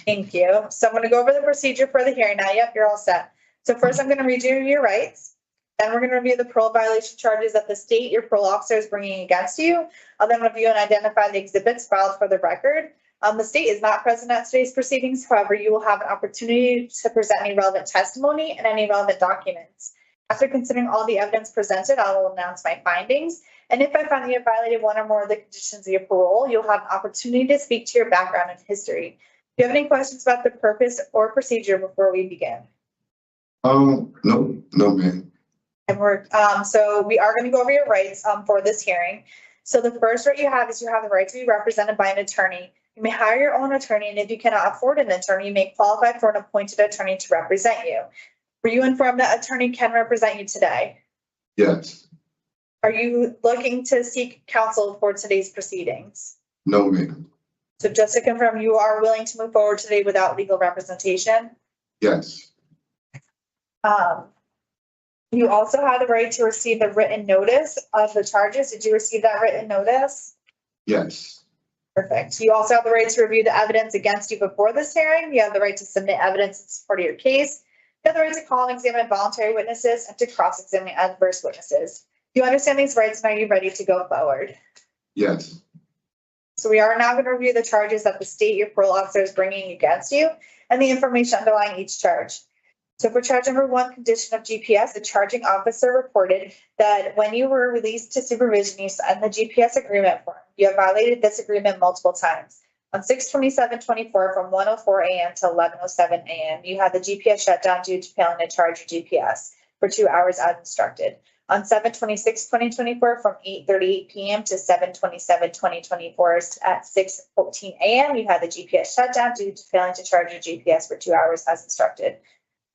Speaker 1: Thank you. So I'm going to go over the procedure for the hearing now. Yep, you're all set. So first, I'm going to read you your rights. Then we're going to review the parole violation charges that the state, your parole officer, is bringing against you. I'll then review and identify the exhibits filed for the record. The state is not present at today's proceedings. However, you will have an opportunity to present any relevant testimony and any relevant documents. After considering all the evidence presented, I will announce my findings. And if I find that you have violated one or more of the conditions of your parole, you'll have an opportunity to speak to your background and history. Do you have any questions about the purpose or procedure before we begin?
Speaker 6: No, ma'am.
Speaker 1: And so we are going to go over your rights, for this hearing. So the first right you have is you have the right to be represented by an attorney. You may hire your own attorney, and if you cannot afford an attorney, you may qualify for an appointed attorney to represent you. Were you informed that attorney can represent you today?
Speaker 6: Yes.
Speaker 1: Are you looking to seek counsel for today's proceedings?
Speaker 6: No, ma'am.
Speaker 1: So just to confirm, you are willing to move forward today without legal representation?
Speaker 6: Yes.
Speaker 1: You also have the right to receive the written notice of the charges. Did you receive that written notice?
Speaker 6: Yes.
Speaker 1: Perfect. You also have the right to review the evidence against you before this hearing. You have the right to submit evidence in support of your case. You have the right to call and examine voluntary witnesses and to cross-examine adverse witnesses. Do you understand these rights and are you ready to go forward?
Speaker 6: Yes.
Speaker 1: So we are now going to review the charges that the state your parole officer is bringing against you and the information underlying each charge. So for charge number 1, condition of GPS, the charging officer reported that when you were released to supervision, you signed the GPS agreement form. You have violated this agreement multiple times. On 6/27/24 from 1:04 a.m. to 11:07 a.m., you had the GPS shut down due to failing to charge your GPS for 2 hours as instructed. On 7/26/2024 from 8:38 p.m. to 7/27/2024 at 6:14 a.m., you had the GPS shut down due to failing to charge your GPS for 2 hours as instructed.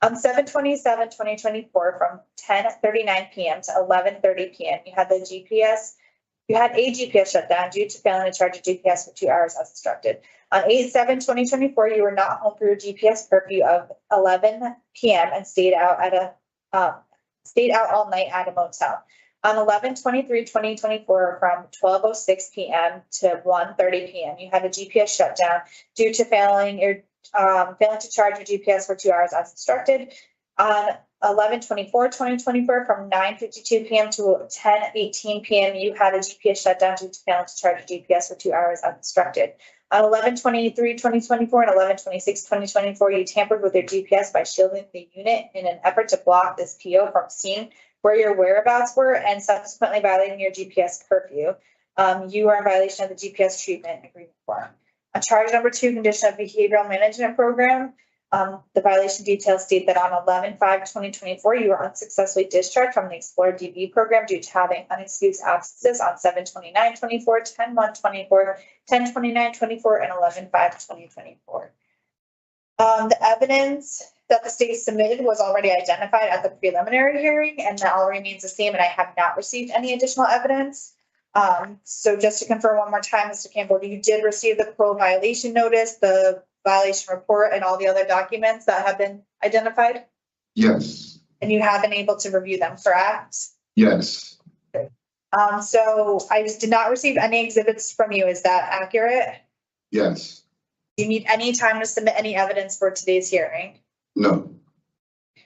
Speaker 1: On 7/27/2024 from 10:39 p.m. to 11:30 p.m., you had a GPS shutdown due to failing to charge a GPS for 2 hours as instructed. On 8/7/2024, you were not home for your GPS curfew of 11 p.m. and stayed out all night at a motel. On 11/23/2024, from 12:06 p.m. to 1:30 p.m., you had a GPS shutdown due to failing to charge your GPS for 2 hours as instructed. On 11/24/2024, from 9:52 p.m. to 10:18 p.m., you had a GPS shutdown due to failing to charge your GPS for 2 hours as instructed. On 11/23/2024 and 11/26/2024, you tampered with your GPS by shielding the unit in an effort to block this PO from seeing where your whereabouts were and subsequently violating your GPS curfew. You are in violation of the GPS treatment agreement form. On charge number 2, condition of behavioral management program, the violation details state that on 11/5/2024, you were unsuccessfully discharged from the Explore DB program due to having unexcused absences on 7/29/24, 10/1/24, 10/29/24, and 11/5/2024. The evidence that the state submitted was already identified at the preliminary hearing, and that all remains the same, and I have not received any additional evidence. So just to confirm one more time, Mr. Campbell, you did receive the parole violation notice, the violation report, and all the other documents that have been identified?
Speaker 6: Yes.
Speaker 1: And you have been able to review them, correct?
Speaker 6: Yes.
Speaker 1: So I just did not receive any exhibits from you. Is that accurate?
Speaker 6: Yes.
Speaker 1: Do you need any time to submit any evidence for today's hearing?
Speaker 6: No.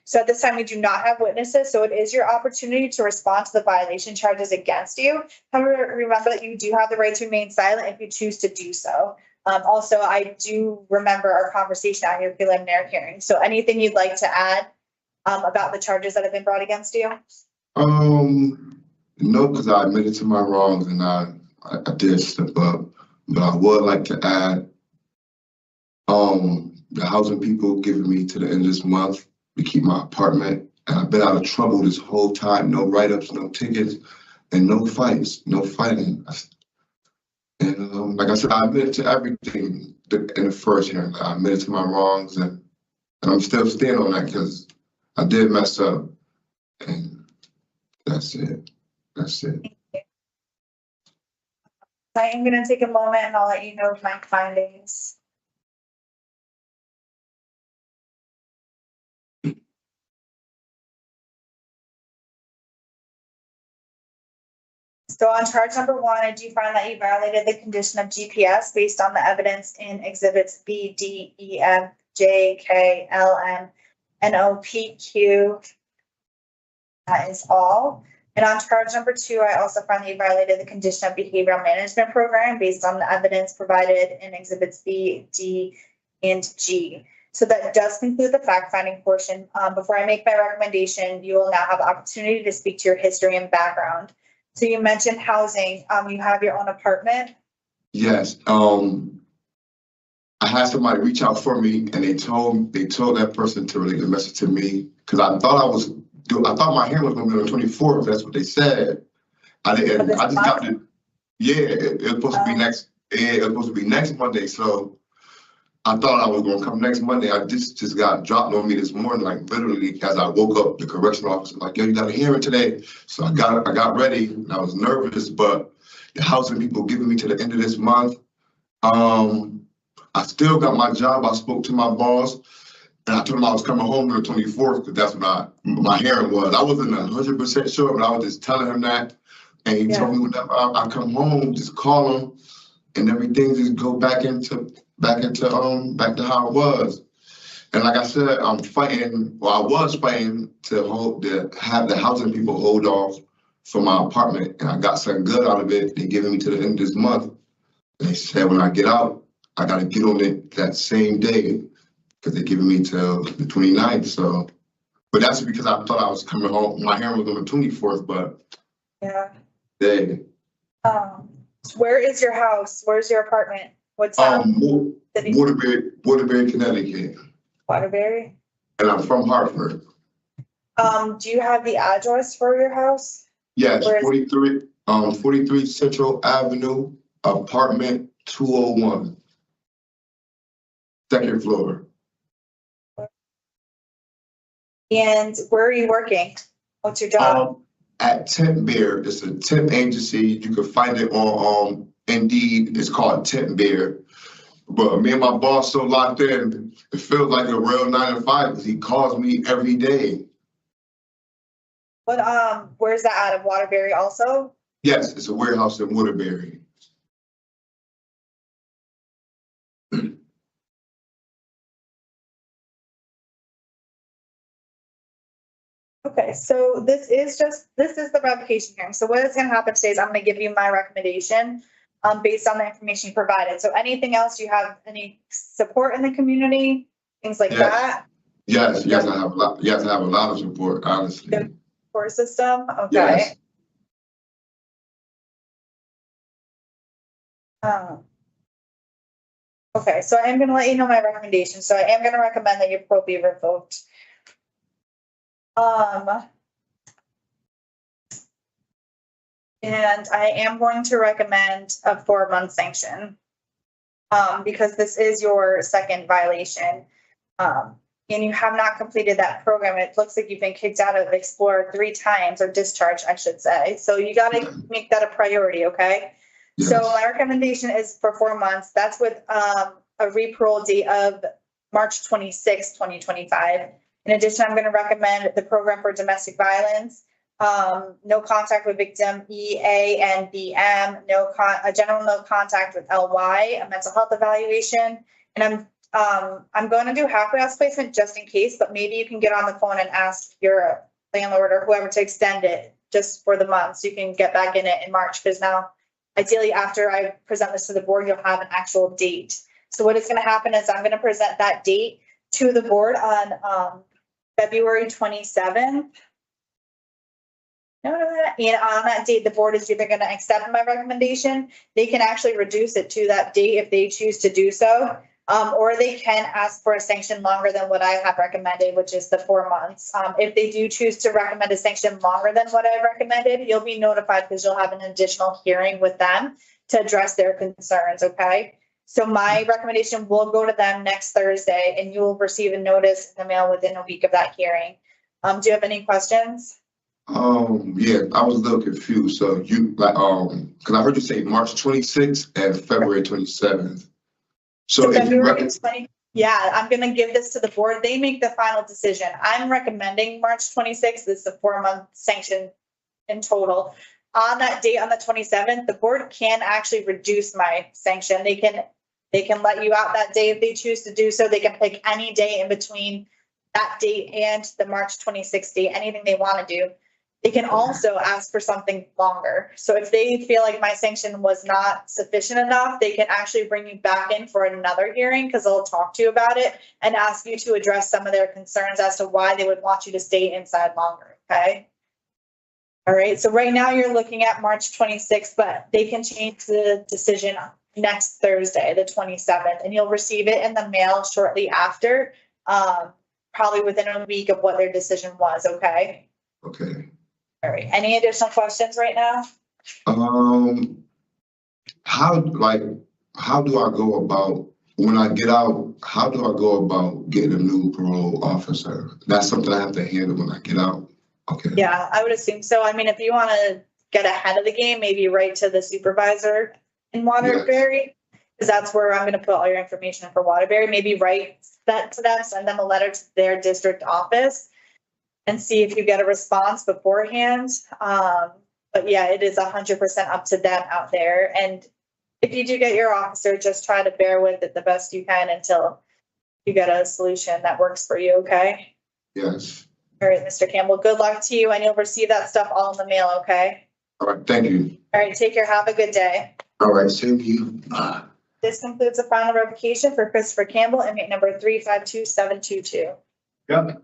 Speaker 1: So at this time, we do not have witnesses, so it is your opportunity to respond to the violation charges against you. However, remember that you do have the right to remain silent if you choose to do so. Also, I do remember our conversation at your preliminary hearing. So anything you'd like to add about the charges that have been brought against you?
Speaker 6: No, because I admitted to my wrongs and I did step up. But I would like to add, the housing people giving me to the end of this month to keep my apartment. And I've been out of trouble this whole time. No write-ups, no tickets, and no fights, no fighting. And like I said, I admitted to everything in the first hearing. I admitted to my wrongs, and I'm still standing on that because I did mess up. And that's it. That's it.
Speaker 1: I am going to take a moment and I'll let you know of my findings. So on charge number 1, I do find that you violated the condition of GPS based on the evidence in exhibits B, D, E, F, J, K, L, M, N, O, P, Q. That is all. And on charge number 2, I also find that you violated the condition of behavioral management program based on the evidence provided in exhibits B, D, and G. So that does conclude the fact-finding portion. Before I make my recommendation, you will now have the opportunity to speak to your history and background. So you mentioned housing. You have your own apartment?
Speaker 6: Yes. I had somebody reach out for me, and they told that person to relay the message to me because I thought I was I thought my hearing was gonna be on the 24th. That's what they said. I didn't. I just got it. Yeah, it was supposed to be next. Yeah, it was supposed to be next Monday. So I thought I was gonna come next Monday. I just got dropped on me this morning, like literally as I woke up. The correction officer like, "Yo, you got a hearing today." So I got ready, and I was nervous, but the housing people giving me to the end of this month. I still got my job. I spoke to my boss, and I told him I was coming home on the 24th because that's what my hearing was. I wasn't 100% sure, but I was just telling him that, and he told me whenever I come home, just call him, and everything just go back to how it was. And like I said, I was fighting to have the housing people hold off for my apartment, and I got something good out of it. They giving me to the end of this month. And they said when I get out, I gotta get on it that same day because they're giving me till the 29th. So, but that's because I thought I was coming home. My hearing was on the 24th, but
Speaker 1: Yeah.
Speaker 6: they.
Speaker 1: Where is your house? Where's your apartment? What's that?
Speaker 6: Waterbury, Connecticut.
Speaker 1: Waterbury?
Speaker 6: And I'm from Hartford.
Speaker 1: Do you have the address for your house?
Speaker 6: Yes,
Speaker 1: Where is-
Speaker 6: 43 Central Avenue, apartment 201. Second floor.
Speaker 1: And where are you working? What's your job?
Speaker 6: At Temp Bear, it's a temp agency. You can find it on Indeed. It's called Temp Bear. But me and my boss so locked in, it feels like a real 9 to 5 because he calls me every day.
Speaker 1: What where's that out of Waterbury also?
Speaker 6: Yes, it's a warehouse in Waterbury.
Speaker 1: Okay, so this is the revocation hearing. So what is gonna happen today is I'm gonna give you my recommendation based on the information you provided. So anything else, you have any support in the community, things like that?
Speaker 6: Yes, I have a lot. Yes, I have a lot of support, honestly.
Speaker 1: Good support system, okay.
Speaker 6: Yes.
Speaker 1: Okay, so I am gonna let you know my recommendation. So I am gonna recommend that your parole be revoked. And I am going to recommend a 4-month sanction. Because this is your second violation. And you have not completed that program. It looks like you've been kicked out of Explorer 3 times, or discharged, I should say. So you gotta make that a priority, okay?
Speaker 6: Yes.
Speaker 1: So my recommendation is for 4 months. That's with a re-parole date of March 26, 2025. In addition, I'm going to recommend the program for domestic violence, no contact with victim EA and BM, a general no contact with LY, a mental health evaluation, and I'm going to do halfway house placement just in case, but maybe you can get on the phone and ask your landlord or whoever to extend it just for the month so you can get back in it in March, because now ideally after I present this to the board, you'll have an actual date. So what is going to happen is I'm going to present that date to the board on February 27th. And on that date, the board is either going to accept my recommendation. They can actually reduce it to that date if they choose to do so. Or they can ask for a sanction longer than what I have recommended, which is the 4 months. If they do choose to recommend a sanction longer than what I recommended, you'll be notified because you'll have an additional hearing with them to address their concerns, okay? So my recommendation will go to them next Thursday, and you will receive a notice in the mail within a week of that hearing. Do you have any questions?
Speaker 6: Yeah, I was a little confused. So you like, because I heard you say March 26th and February 27th. So if you
Speaker 1: February 20, yeah, I'm going to give this to the board. They make the final decision. I'm recommending March 26th. This is a 4-month sanction in total. On that date, on the 27th, the board can actually reduce my sanction. They can let you out that day if they choose to do so. They can pick any day in between that date and the March 26th date, anything they want to do. They can also ask for something longer. So if they feel like my sanction was not sufficient enough, they can actually bring you back in for another hearing because they'll talk to you about it and ask you to address some of their concerns as to why they would want you to stay inside longer, okay? All right, so right now you're looking at March 26th, but they can change the decision next Thursday, the 27th, and you'll receive it in the mail shortly after, probably within a week of what their decision was, okay?
Speaker 6: Okay.
Speaker 1: All right, any additional questions right now?
Speaker 6: How do I go about, when I get out, how do I go about getting a new parole officer? That's something I have to handle when I get out? Okay.
Speaker 1: Yeah, I would assume so. I mean, if you want to get ahead of the game, maybe write to the supervisor in Waterbury, because that's where I'm going to put all your information for Waterbury. Maybe write that to them, send them a letter to their district office and see if you get a response beforehand. But yeah, it is 100% up to them out there. And if you do get your officer, just try to bear with it the best you can until you get a solution that works for you, okay?
Speaker 6: Yes.
Speaker 1: All right, Mr. Campbell, good luck to you, and you'll receive that stuff all in the mail, okay?
Speaker 6: All right, thank you.
Speaker 1: All right, take care. Have a good day.
Speaker 6: All right, same to you.
Speaker 1: This concludes the final revocation for Christopher Campbell, inmate number 352722.
Speaker 2: Yep.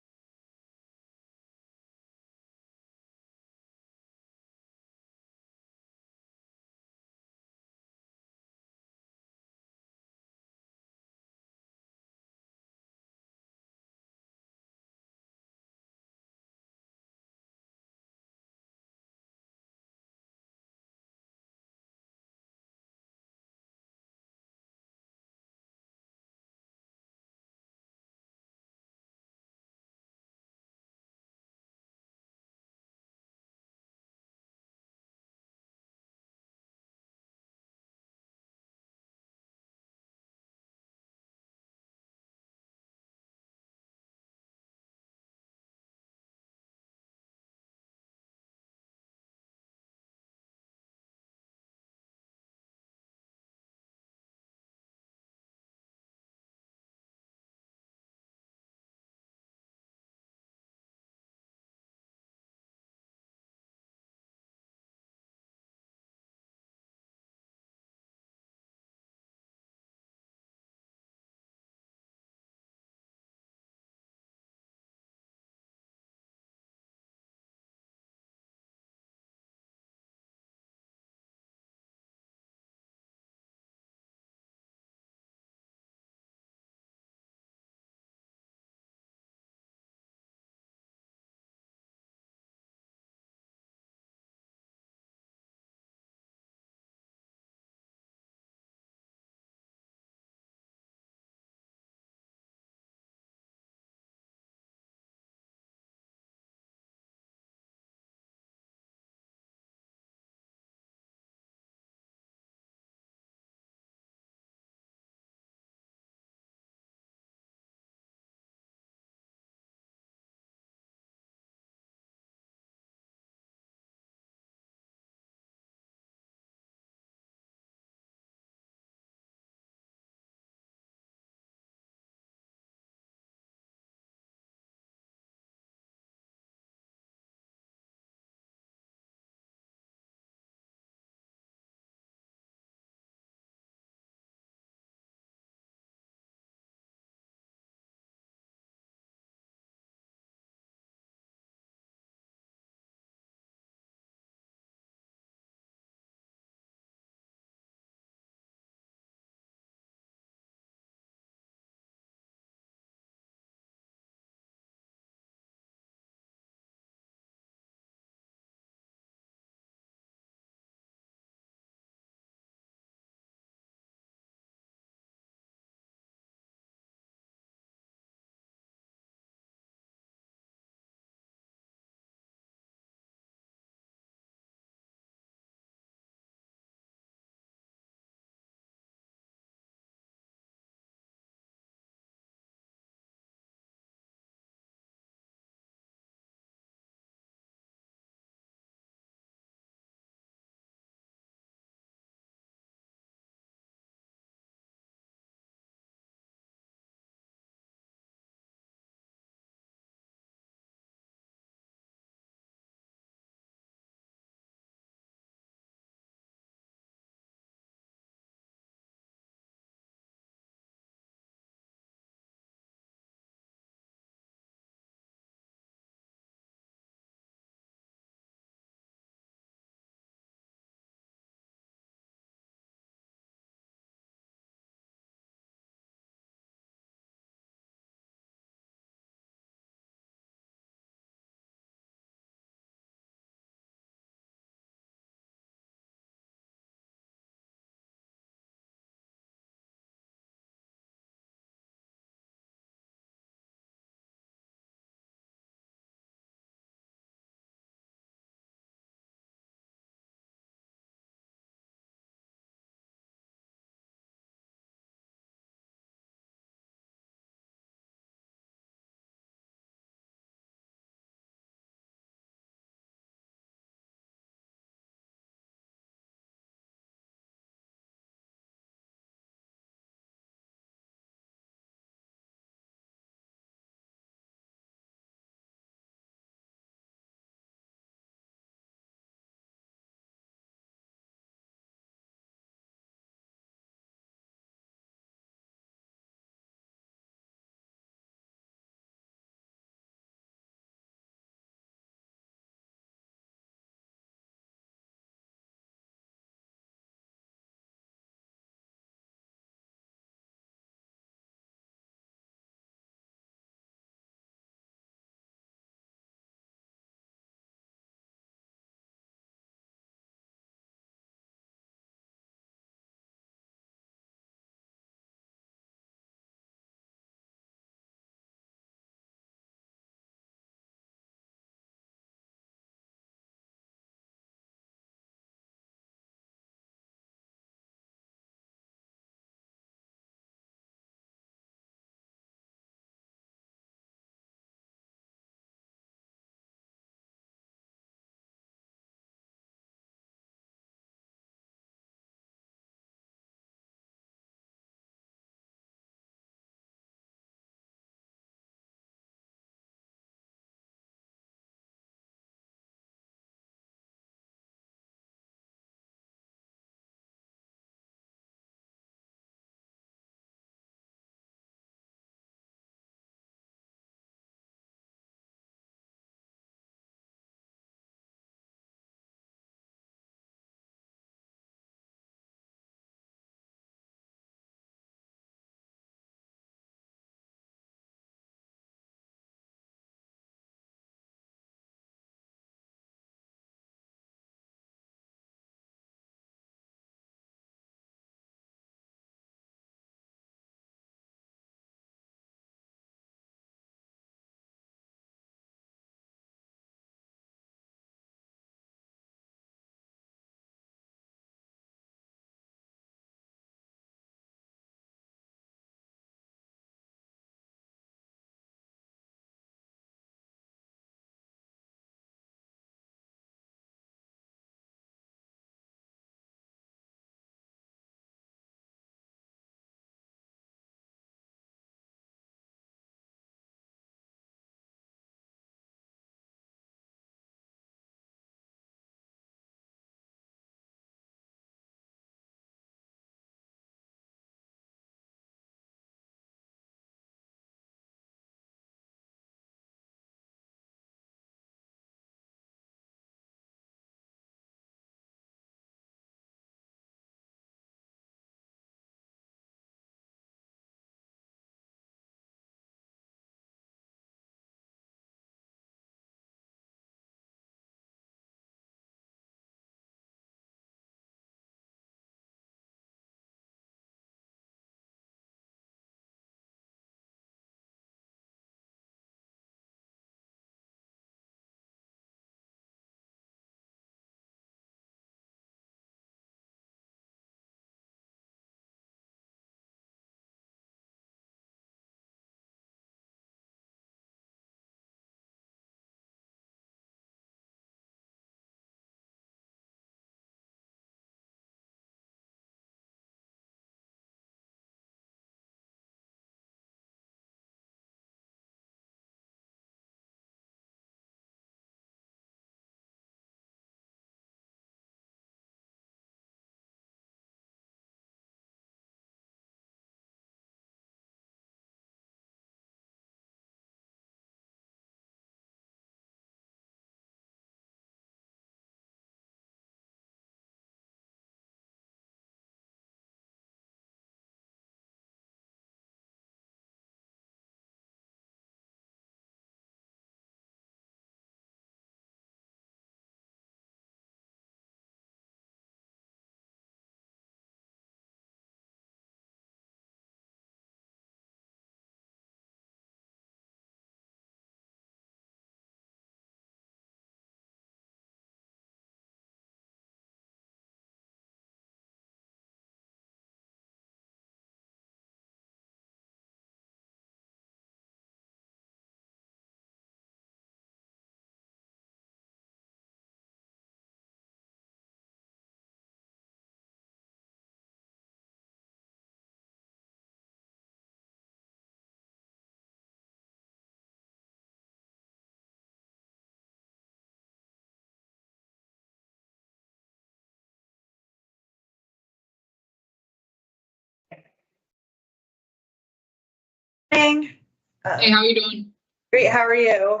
Speaker 7: Hey, how you doing?
Speaker 1: Great, how are you?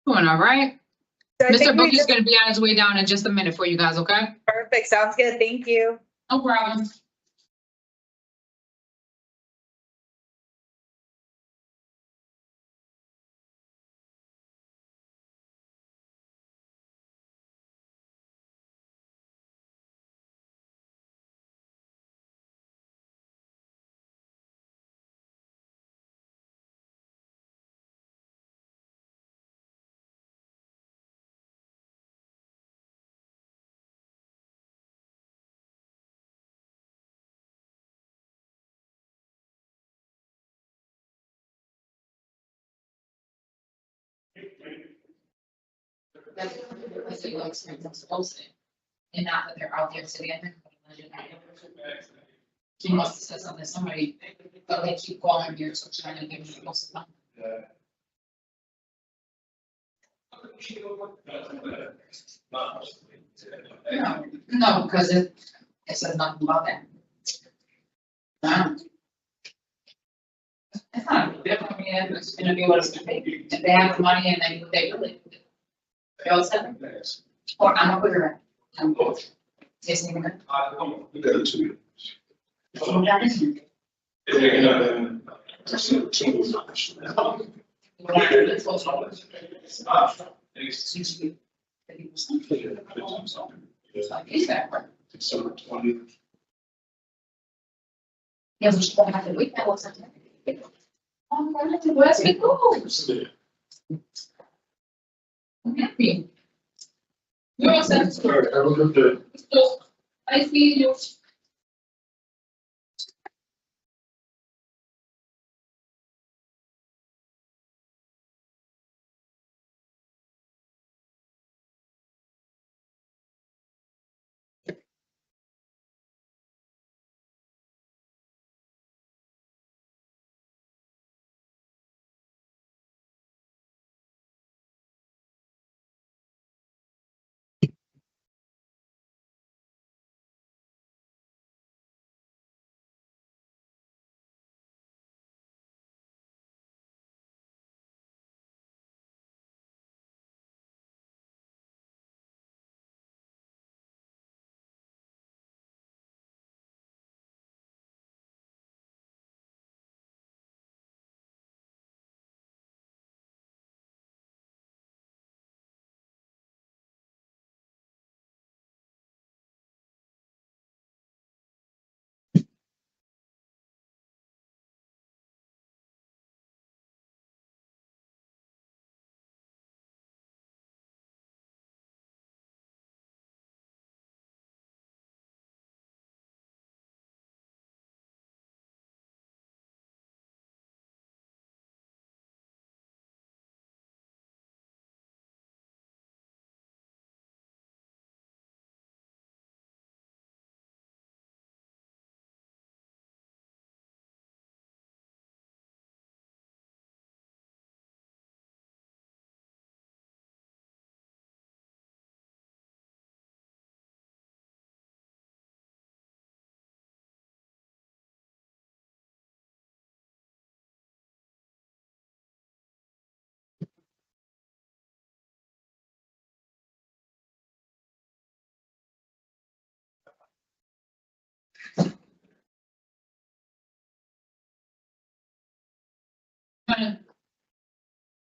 Speaker 7: Doing all right.
Speaker 1: So I
Speaker 7: Mr.
Speaker 1: think we
Speaker 7: Bookie's
Speaker 1: just,
Speaker 7: gonna be on his way down in just a minute for you guys, okay?
Speaker 1: perfect, sounds good, thank you.
Speaker 7: No problem. That's what you experience hosting. And not that they're out there together. He must have said something, somebody, but they keep calling here, so trying to give me most of them. No, because it says nothing about that. It's not a big deal. I mean, it's gonna be what it's gonna be. If they have the money and they really. They all said. Or I'm gonna put her. I'm both. Yes, you can.
Speaker 2: December 20th.
Speaker 7: Yeah, we should have to wait that was something. Where's it goes? I'm happy. You're all set.
Speaker 2: All right, have a good day.
Speaker 7: So, I see you.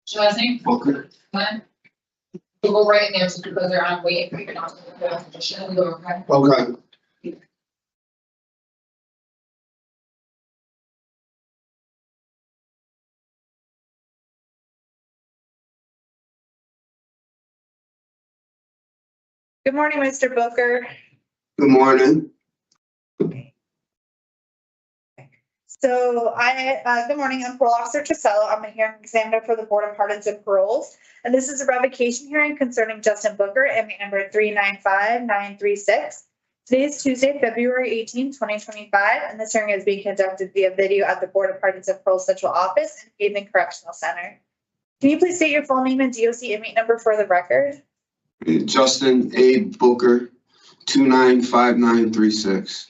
Speaker 7: Should I say?
Speaker 6: Okay.
Speaker 7: When? We'll go right in there so because they're on wait. We can also should we go, okay?
Speaker 6: Okay.
Speaker 1: Good morning, Mr. Booker.
Speaker 6: Good morning.
Speaker 1: So good morning, I'm Parole Officer Trisella. I'm a hearing examiner for the Board of Pardons and Paroles. And this is a revocation hearing concerning Justin Booker, inmate number 395936. Today is Tuesday, February 18, 2025, and this hearing is being conducted via video at the Board of Pardons and Paroles Central Office and Haven Correctional Center. Can you please state your full name and DOC inmate number for the record?
Speaker 6: Justin A. Booker, 295936.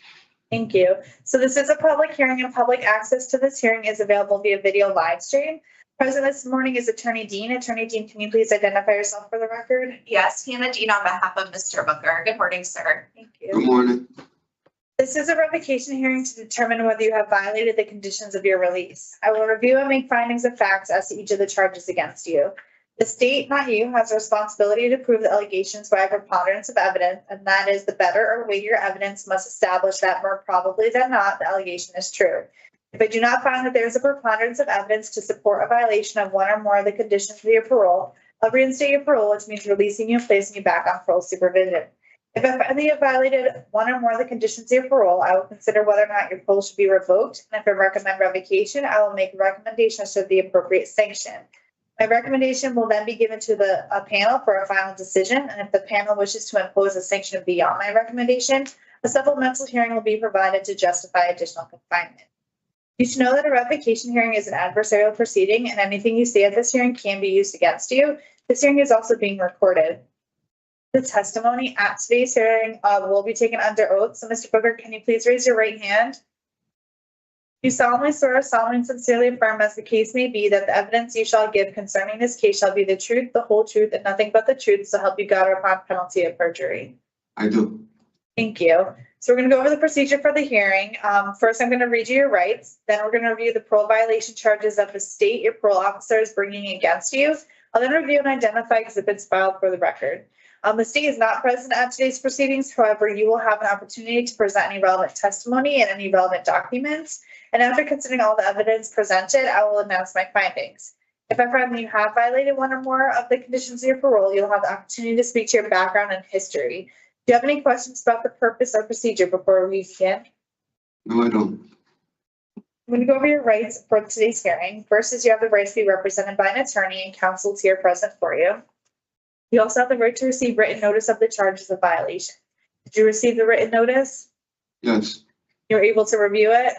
Speaker 1: Thank you. So this is a public hearing and public access to this hearing is available via video live stream. Present this morning is Attorney Dean. Attorney Dean, can you please identify yourself for the record?
Speaker 8: Yes, Hannah Dean on behalf of Mr. Booker. Good morning, sir.
Speaker 1: Thank
Speaker 6: Good
Speaker 1: you.
Speaker 6: morning.
Speaker 1: This is a revocation hearing to determine whether you have violated the conditions of your release. I will review and make findings of facts as to each of the charges against you. The state, not you, has a responsibility to prove the allegations by a preponderance of evidence, and that is the better or weightier evidence must establish that more probably than not, the allegation is true. If I do not find that there is a preponderance of evidence to support a violation of one or more of the conditions of your parole, I'll reinstate your parole, which means releasing you and placing you back on parole supervision. If I find that you have violated one or more of the conditions of your parole, I will consider whether or not your parole should be revoked. And if I recommend revocation, I will make a recommendation as to the appropriate sanction. My recommendation will then be given to a panel for a final decision. And if the panel wishes to impose a sanction beyond my recommendation, a supplemental hearing will be provided to justify additional confinement. You should know that a revocation hearing is an adversarial proceeding, and anything you say at this hearing can be used against you. This hearing is also being recorded. The testimony at today's hearing will be taken under oath. So, Mr. Booker, can you please raise your right hand? You solemnly swear, solemnly and sincerely affirm, as the case may be, that the evidence you shall give concerning this case shall be the truth, the whole truth, and nothing but the truth, so help you God, or upon penalty of perjury.
Speaker 6: I do.
Speaker 1: Thank you. So we're going to go over the procedure for the hearing. First, I'm going to read you your rights. Then we're going to review the parole violation charges that the state, your parole officer, is bringing against you. I'll then review and identify exhibits filed for the record. The state is not present at today's proceedings. However, you will have an opportunity to present any relevant testimony and any relevant documents. And after considering all the evidence presented, I will announce my findings. If I find that you have violated one or more of the conditions of your parole, you'll have the opportunity to speak to your background and history. Do you have any questions about the purpose or procedure before we begin?
Speaker 6: No, I don't.
Speaker 1: I'm going to go over your rights for today's hearing. First is you have the right to be represented by an attorney and counsel here present for you. You also have the right to receive written notice of the charges of violation. Did you receive the written notice?
Speaker 6: Yes.
Speaker 1: You were able to review it?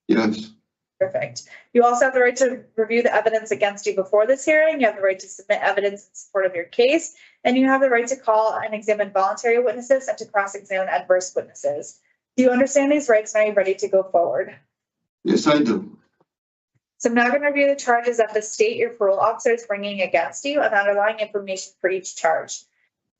Speaker 6: Yes.
Speaker 1: Perfect. You also have the right to review the evidence against you before this hearing. You have the right to submit evidence in support of your case. And you have the right to call and examine voluntary witnesses and to cross-examine adverse witnesses. Do you understand these rights and are you ready to go forward?
Speaker 6: Yes, I do.
Speaker 1: So I'm now going to review the charges that the state, your parole officer, is bringing against you and underlying information for each charge.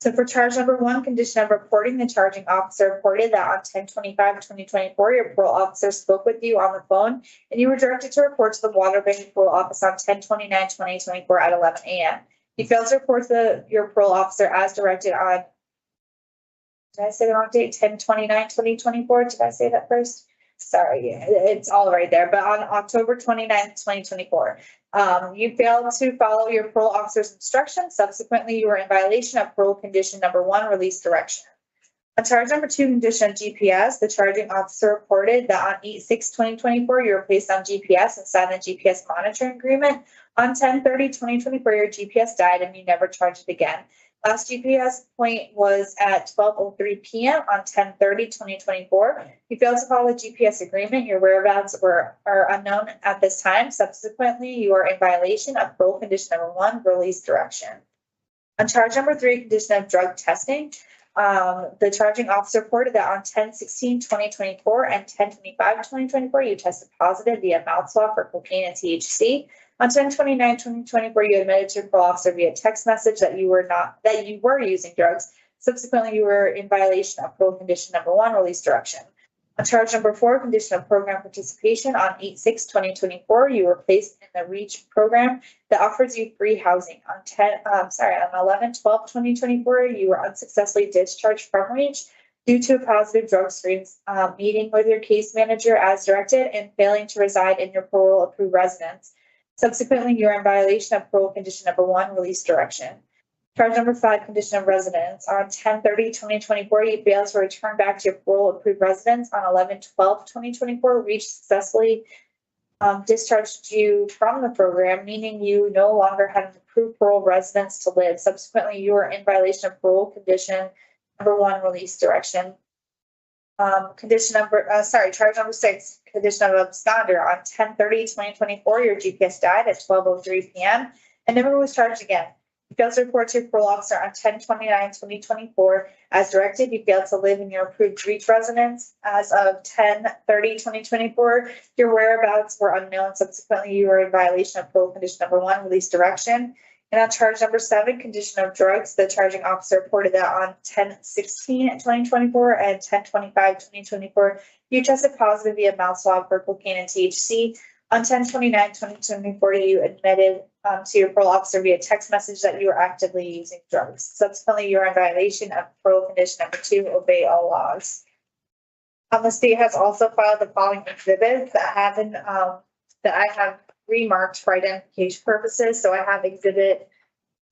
Speaker 1: So for charge number 1, condition of reporting, the charging officer reported that on 10/25/2024, your parole officer spoke with you on the phone and you were directed to report to the Waterbury Parole Office on 10/29/2024 at 11 a.m. You failed to report to your parole officer as directed on, did I say the wrong date? 10/29/2024. Did I say that first? Sorry, it's all right there. But on October 29th, 2024, you failed to follow your parole officer's instructions. Subsequently, you were in violation of parole condition number 1, release direction. On charge number 2, condition of GPS, the charging officer reported that on 8/6/2024, you were placed on GPS and signed the GPS monitoring agreement. On 10/30/2024, your GPS died and you never charged it again. Last GPS point was at 12:03 p.m. on 10/30/2024. You failed to follow the GPS agreement. Your whereabouts are unknown at this time. Subsequently, you are in violation of parole condition number 1, release direction. On charge number 3, condition of drug testing, the charging officer reported that on 10/16/2024 and 10/25/2024, you tested positive via mouth swab for cocaine and THC. On 10/29/2024, you admitted to your parole officer via text message that you were using drugs. Subsequently, you were in violation of parole condition number 1, release direction. On charge number 4, condition of program participation, on 8/6/2024, you were placed in the REACH program that offers you free housing. On 11/12/2024, you were unsuccessfully discharged from REACH due to a positive drug screen meeting with your case manager as directed and failing to reside in your parole approved residence. Subsequently, you are in violation of parole condition number 1, release direction. Charge number 5, condition of residence. On 10/30/2024, you failed to return back to your parole approved residence. On 11/12/2024, REACH successfully discharged you from the program, meaning you no longer had an approved parole residence to live. Subsequently, you are in violation of parole condition number 1, release direction. Charge number 6, condition of absconder. On 10/30/2024, your GPS died at 12:03 p.m. and never was charged again. You failed to report to your parole officer on 10/29/2024 as directed. You failed to live in your approved reach residence as of 10/30/2024. Your whereabouts were unknown. Subsequently, you were in violation of parole condition number 1, release direction. And on charge number 7, condition of drugs, the charging officer reported that on 10/16/2024 and 10/25/2024, you tested positive via mouth swab for cocaine and THC. On 10/29/2024, you admitted to your parole officer via text message that you were actively using drugs. Subsequently, you are in violation of parole condition number 2, obey all laws. The state has also filed the following exhibits that have been, that I have remarked for identification purposes. So I have Exhibit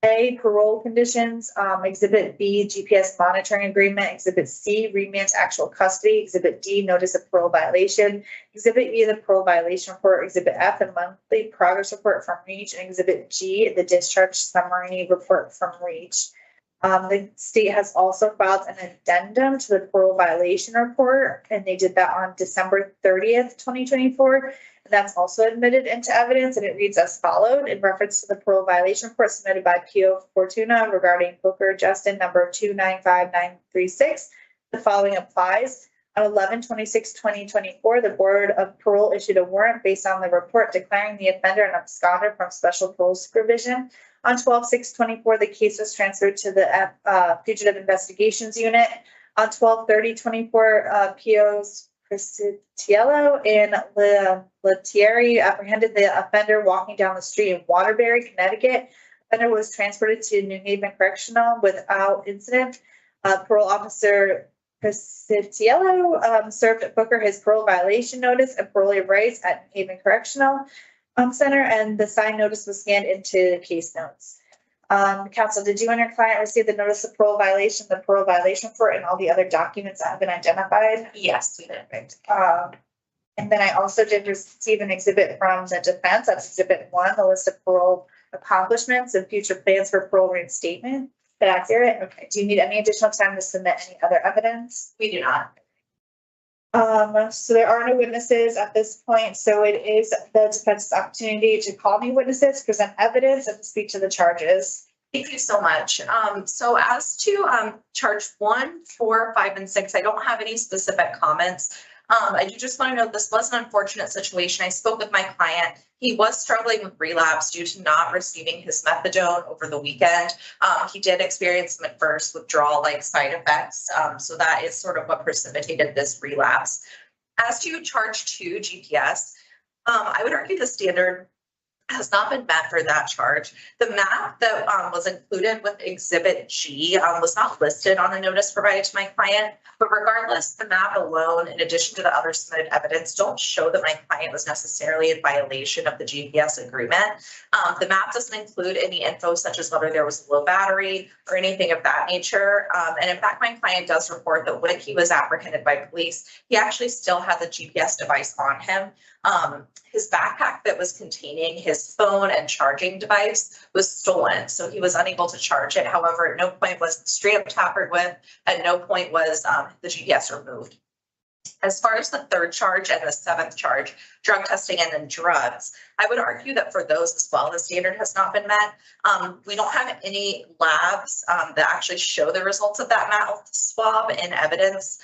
Speaker 1: A, parole conditions, Exhibit B, GPS monitoring agreement, Exhibit C, remand to actual custody, Exhibit D, notice of parole violation, Exhibit E, the parole violation report, Exhibit F, the monthly progress report from REACH, and Exhibit G, the discharge summary report from REACH. The state has also filed an addendum to the parole violation report, and they did that on December 30th, 2024. That's also admitted into evidence, and it reads as followed. In reference to the parole violation report submitted by P.O. Fortuna regarding Booker Justin number 295936, the following applies. On 11/26/2024, the Board of Parole issued a warrant based on the report declaring the offender an absconder from special parole supervision. On 12/6/24, the case was transferred to the Fugitive Investigations Unit. On 12/30/24, P.O.'s Cristiello and Letieri apprehended the offender walking down the street in Waterbury, Connecticut. The offender was transported to New Haven Correctional without incident. Parole officer Cristiello served Booker his parole violation notice and parole rights at New Haven Correctional Center, and the signed notice was scanned into case notes. Counsel, did you and your client receive the notice of parole violation, the parole violation report, and all the other documents that have been identified?
Speaker 8: Yes, we did.
Speaker 1: And then I also did receive an exhibit from the defense. That's Exhibit 1, the list of parole accomplishments and future plans for parole reinstatement. Is that accurate? Okay. Do you need any additional time to submit any other evidence?
Speaker 8: We do not.
Speaker 1: So there are no witnesses at this point. So it is the defense's opportunity to call new witnesses, present evidence, and to speak to the charges.
Speaker 8: Thank you so much. So as to charge 1, 4, 5, and 6, I don't have any specific comments. I do just want to note this was an unfortunate situation. I spoke with my client. He was struggling with relapse due to not receiving his methadone over the weekend. He did experience some at first withdrawal-like side effects. So that is sort of what precipitated this relapse. As to charge 2, GPS, I would argue the standard has not been met for that charge. The map that was included with Exhibit G was not listed on the notice provided to my client, but regardless, the map alone, in addition to the other submitted evidence, don't show that my client was necessarily in violation of the GPS agreement. The map doesn't include any info such as whether there was a low battery or anything of that nature. And in fact, my client does report that when he was apprehended by police, he actually still had the GPS device on him. His backpack that was containing his phone and charging device was stolen, so he was unable to charge it. However, at no point was the strap tampered with, at no point was the GPS removed. As far as the 3rd charge and the 7th charge, drug testing and then drugs, I would argue that for those as well, the standard has not been met. We don't have any labs that actually show the results of that mouth swab in evidence,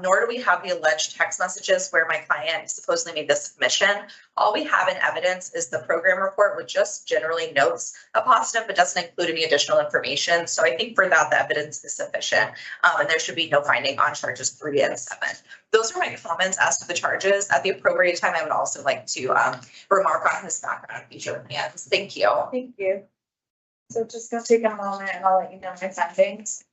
Speaker 8: nor do we have the alleged text messages where my client supposedly made the submission. All we have in evidence is the program report, which just generally notes a positive, but doesn't include any additional information. So I think for that, the evidence is sufficient, and there should be no finding on charges 3 and 7. Those are my comments as to the charges. At the appropriate time, I would also like to remark on his background and future plans. Thank you.
Speaker 1: Thank you. So just gonna take a moment and I'll let you know my findings.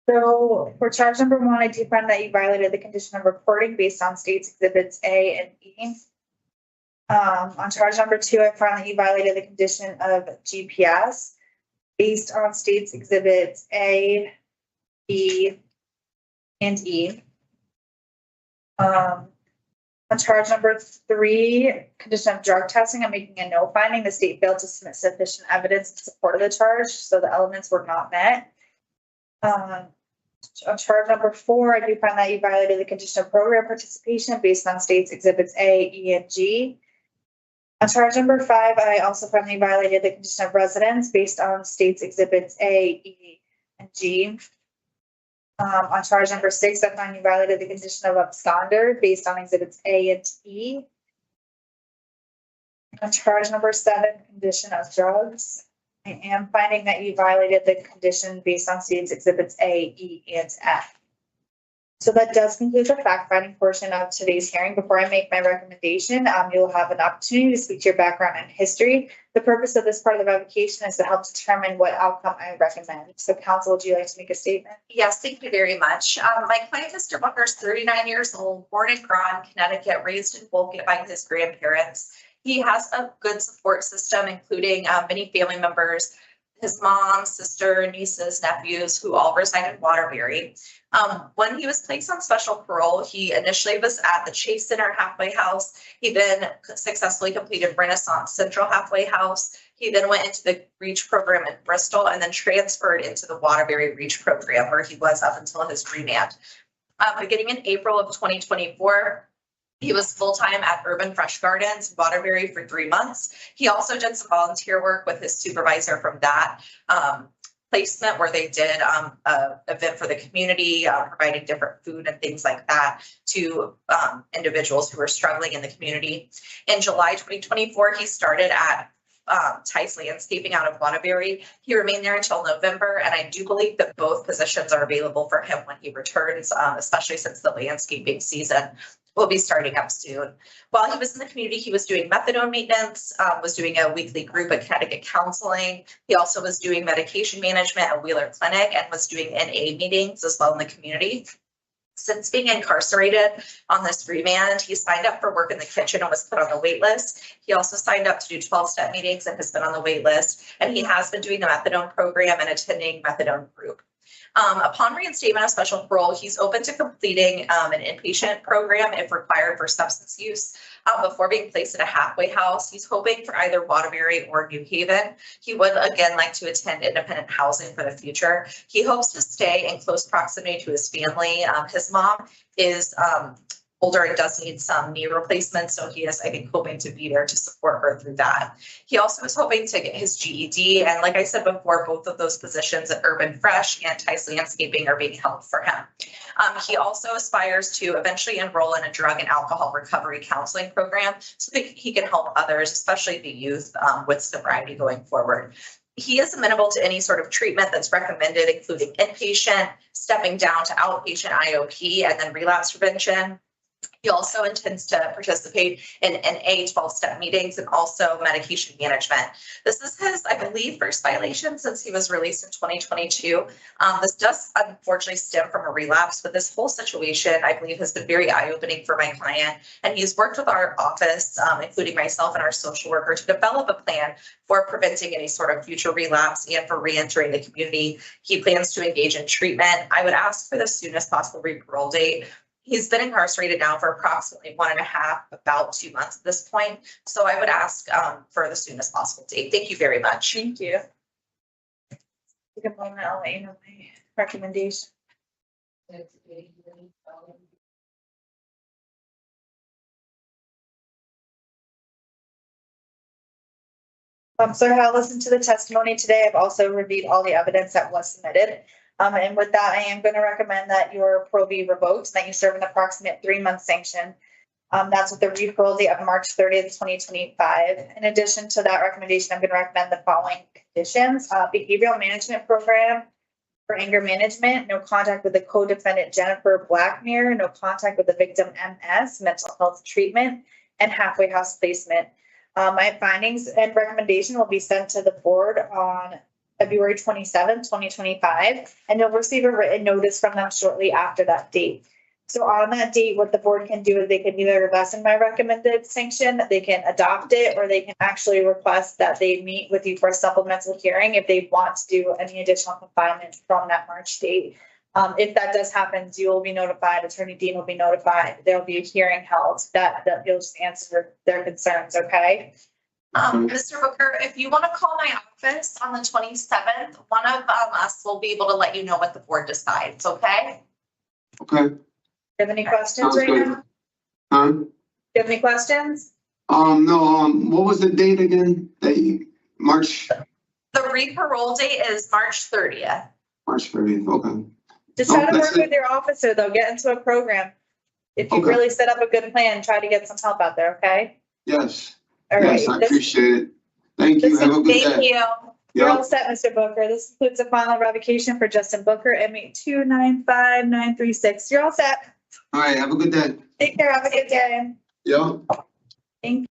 Speaker 1: So for charge number 1, I do find that you violated the condition of reporting based on state's exhibits A and E. On charge number 2, I find that you violated the condition of GPS based on state's exhibits A, B, and E. On charge number 3, condition of drug testing, I'm making a no finding. The state failed to submit sufficient evidence in support of the charge, so the elements were not met. On charge number 4, I do find that you violated the condition of program participation based on states exhibits A, E, and G. On charge number 5, I also find that you violated the condition of residence based on states exhibits A, E, and G. On charge number 6, I find you violated the condition of absconder based on exhibits A and E. On charge number 7, condition of drugs, I am finding that you violated the condition based on states exhibits A, E, and F. So that does conclude the fact-finding portion of today's hearing. Before I make my recommendation, you'll have an opportunity to speak to your background and history. The purpose of this part of the revocation is to help determine what outcome I recommend. So counsel, would you like to make a statement?
Speaker 8: Yes, thank you very much. My client, Mr. Booker, is 39 years old, born in Groton, Connecticut, raised in Woolgate by his grandparents. He has a good support system, including many family members, his mom, sister, nieces, nephews, who all reside in Waterbury. When he was placed on special parole, he initially was at the Chase Center halfway house. He then successfully completed Renaissance Central halfway house. He then went into the REACH program in Bristol and then transferred into the Waterbury REACH program, where he was up until his remand. Beginning in April of 2024, he was full-time at Urban Fresh Gardens, Waterbury, for 3 months. He also did some volunteer work with his supervisor from that placement, where they did an event for the community, providing different food and things like that to individuals who were struggling in the community. In July 2024, he started at Tice Landscaping out of Waterbury. He remained there until November, and I do believe that both positions are available for him when he returns, especially since the landscaping season will be starting up soon. While he was in the community, he was doing methadone maintenance, was doing a weekly group at Connecticut counseling. He also was doing medication management at Wheeler Clinic and was doing NA meetings as well in the community. Since being incarcerated on this remand, he signed up for work in the kitchen and was put on the wait list. He also signed up to do 12-step meetings and has been on the wait list. And he has been doing the methadone program and attending methadone group. Upon reinstatement of special parole, he's open to completing an inpatient program if required for substance use before being placed in a halfway house. He's hoping for either Waterbury or New Haven. He would again like to attend independent housing for the future. He hopes to stay in close proximity to his family. His mom is older and does need some knee replacements, so he is, I think, hoping to be there to support her through that. He also is hoping to get his GED, and like I said before, both of those positions at Urban Fresh and Tice Landscaping are being held for him. He also aspires to eventually enroll in a drug and alcohol recovery counseling program so that he can help others, especially the youth, with sobriety going forward. He is amenable to any sort of treatment that's recommended, including inpatient, stepping down to outpatient IOP, and then relapse prevention. He also intends to participate in NA 12-step meetings and also medication management. This is his, I believe, first violation since he was released in 2022. This does unfortunately stem from a relapse, but this whole situation, I believe, has been very eye-opening for my client. And he's worked with our office, including myself and our social worker, to develop a plan for preventing any sort of future relapse and for re-entering the community. He plans to engage in treatment. I would ask for the soonest possible re-parole date. He's been incarcerated now for approximately 1.5, about 2 months at this point. So I would ask for the soonest possible date. Thank you very much.
Speaker 1: Thank you. Take a moment, I'll let you know my recommendation. So I listened to the testimony today. I've also reviewed all the evidence that was submitted. And with that, I am going to recommend that your parole be revoked, that you serve an approximate 3-month sanction. That's with the re-parole date of March 30th, 2025. In addition to that recommendation, I'm going to recommend the following conditions: behavioral management program for anger management, no contact with the co-defendant Jennifer Blackmere, no contact with the victim MS, mental health treatment, and halfway house placement. My findings and recommendation will be sent to the board on February 27th, 2025, and you'll receive a written notice from them shortly after that date. So on that date, what the board can do is they can either lessen my recommended sanction, they can adopt it, or they can actually request that they meet with you for a supplemental hearing if they want to do any additional confinement from that March date. If that does happen, you will be notified, Attorney Dean will be notified, there'll be a hearing held that you'll just answer their concerns, okay?
Speaker 8: Mr. Booker, if you want to call my office on the 27th, one of us will be able to let you know what the board decides, okay?
Speaker 9: Okay.
Speaker 1: Do you have any questions
Speaker 9: Sounds
Speaker 1: right
Speaker 9: good.
Speaker 1: now?
Speaker 9: Huh?
Speaker 1: Do you have any questions?
Speaker 9: No, what was the date again? March
Speaker 8: The re-parole date is March 30th.
Speaker 9: 30th, okay.
Speaker 1: Just try to
Speaker 9: that's
Speaker 1: work
Speaker 9: it.
Speaker 1: with your officer though, get into a program. If you
Speaker 9: Okay.
Speaker 1: really set up a good plan, try to get some help out there, okay?
Speaker 9: Yes,
Speaker 1: All right.
Speaker 9: yes, I appreciate it. Thank you, have a good
Speaker 8: Thank
Speaker 9: day.
Speaker 8: you.
Speaker 1: You're all
Speaker 9: Yeah,
Speaker 1: set, Mr. Booker. This includes a final revocation for Justin Booker, MA 295936. You're all set.
Speaker 9: all right, have a good day.
Speaker 1: Take care. Have a good day.
Speaker 9: Yeah.
Speaker 1: Thank you.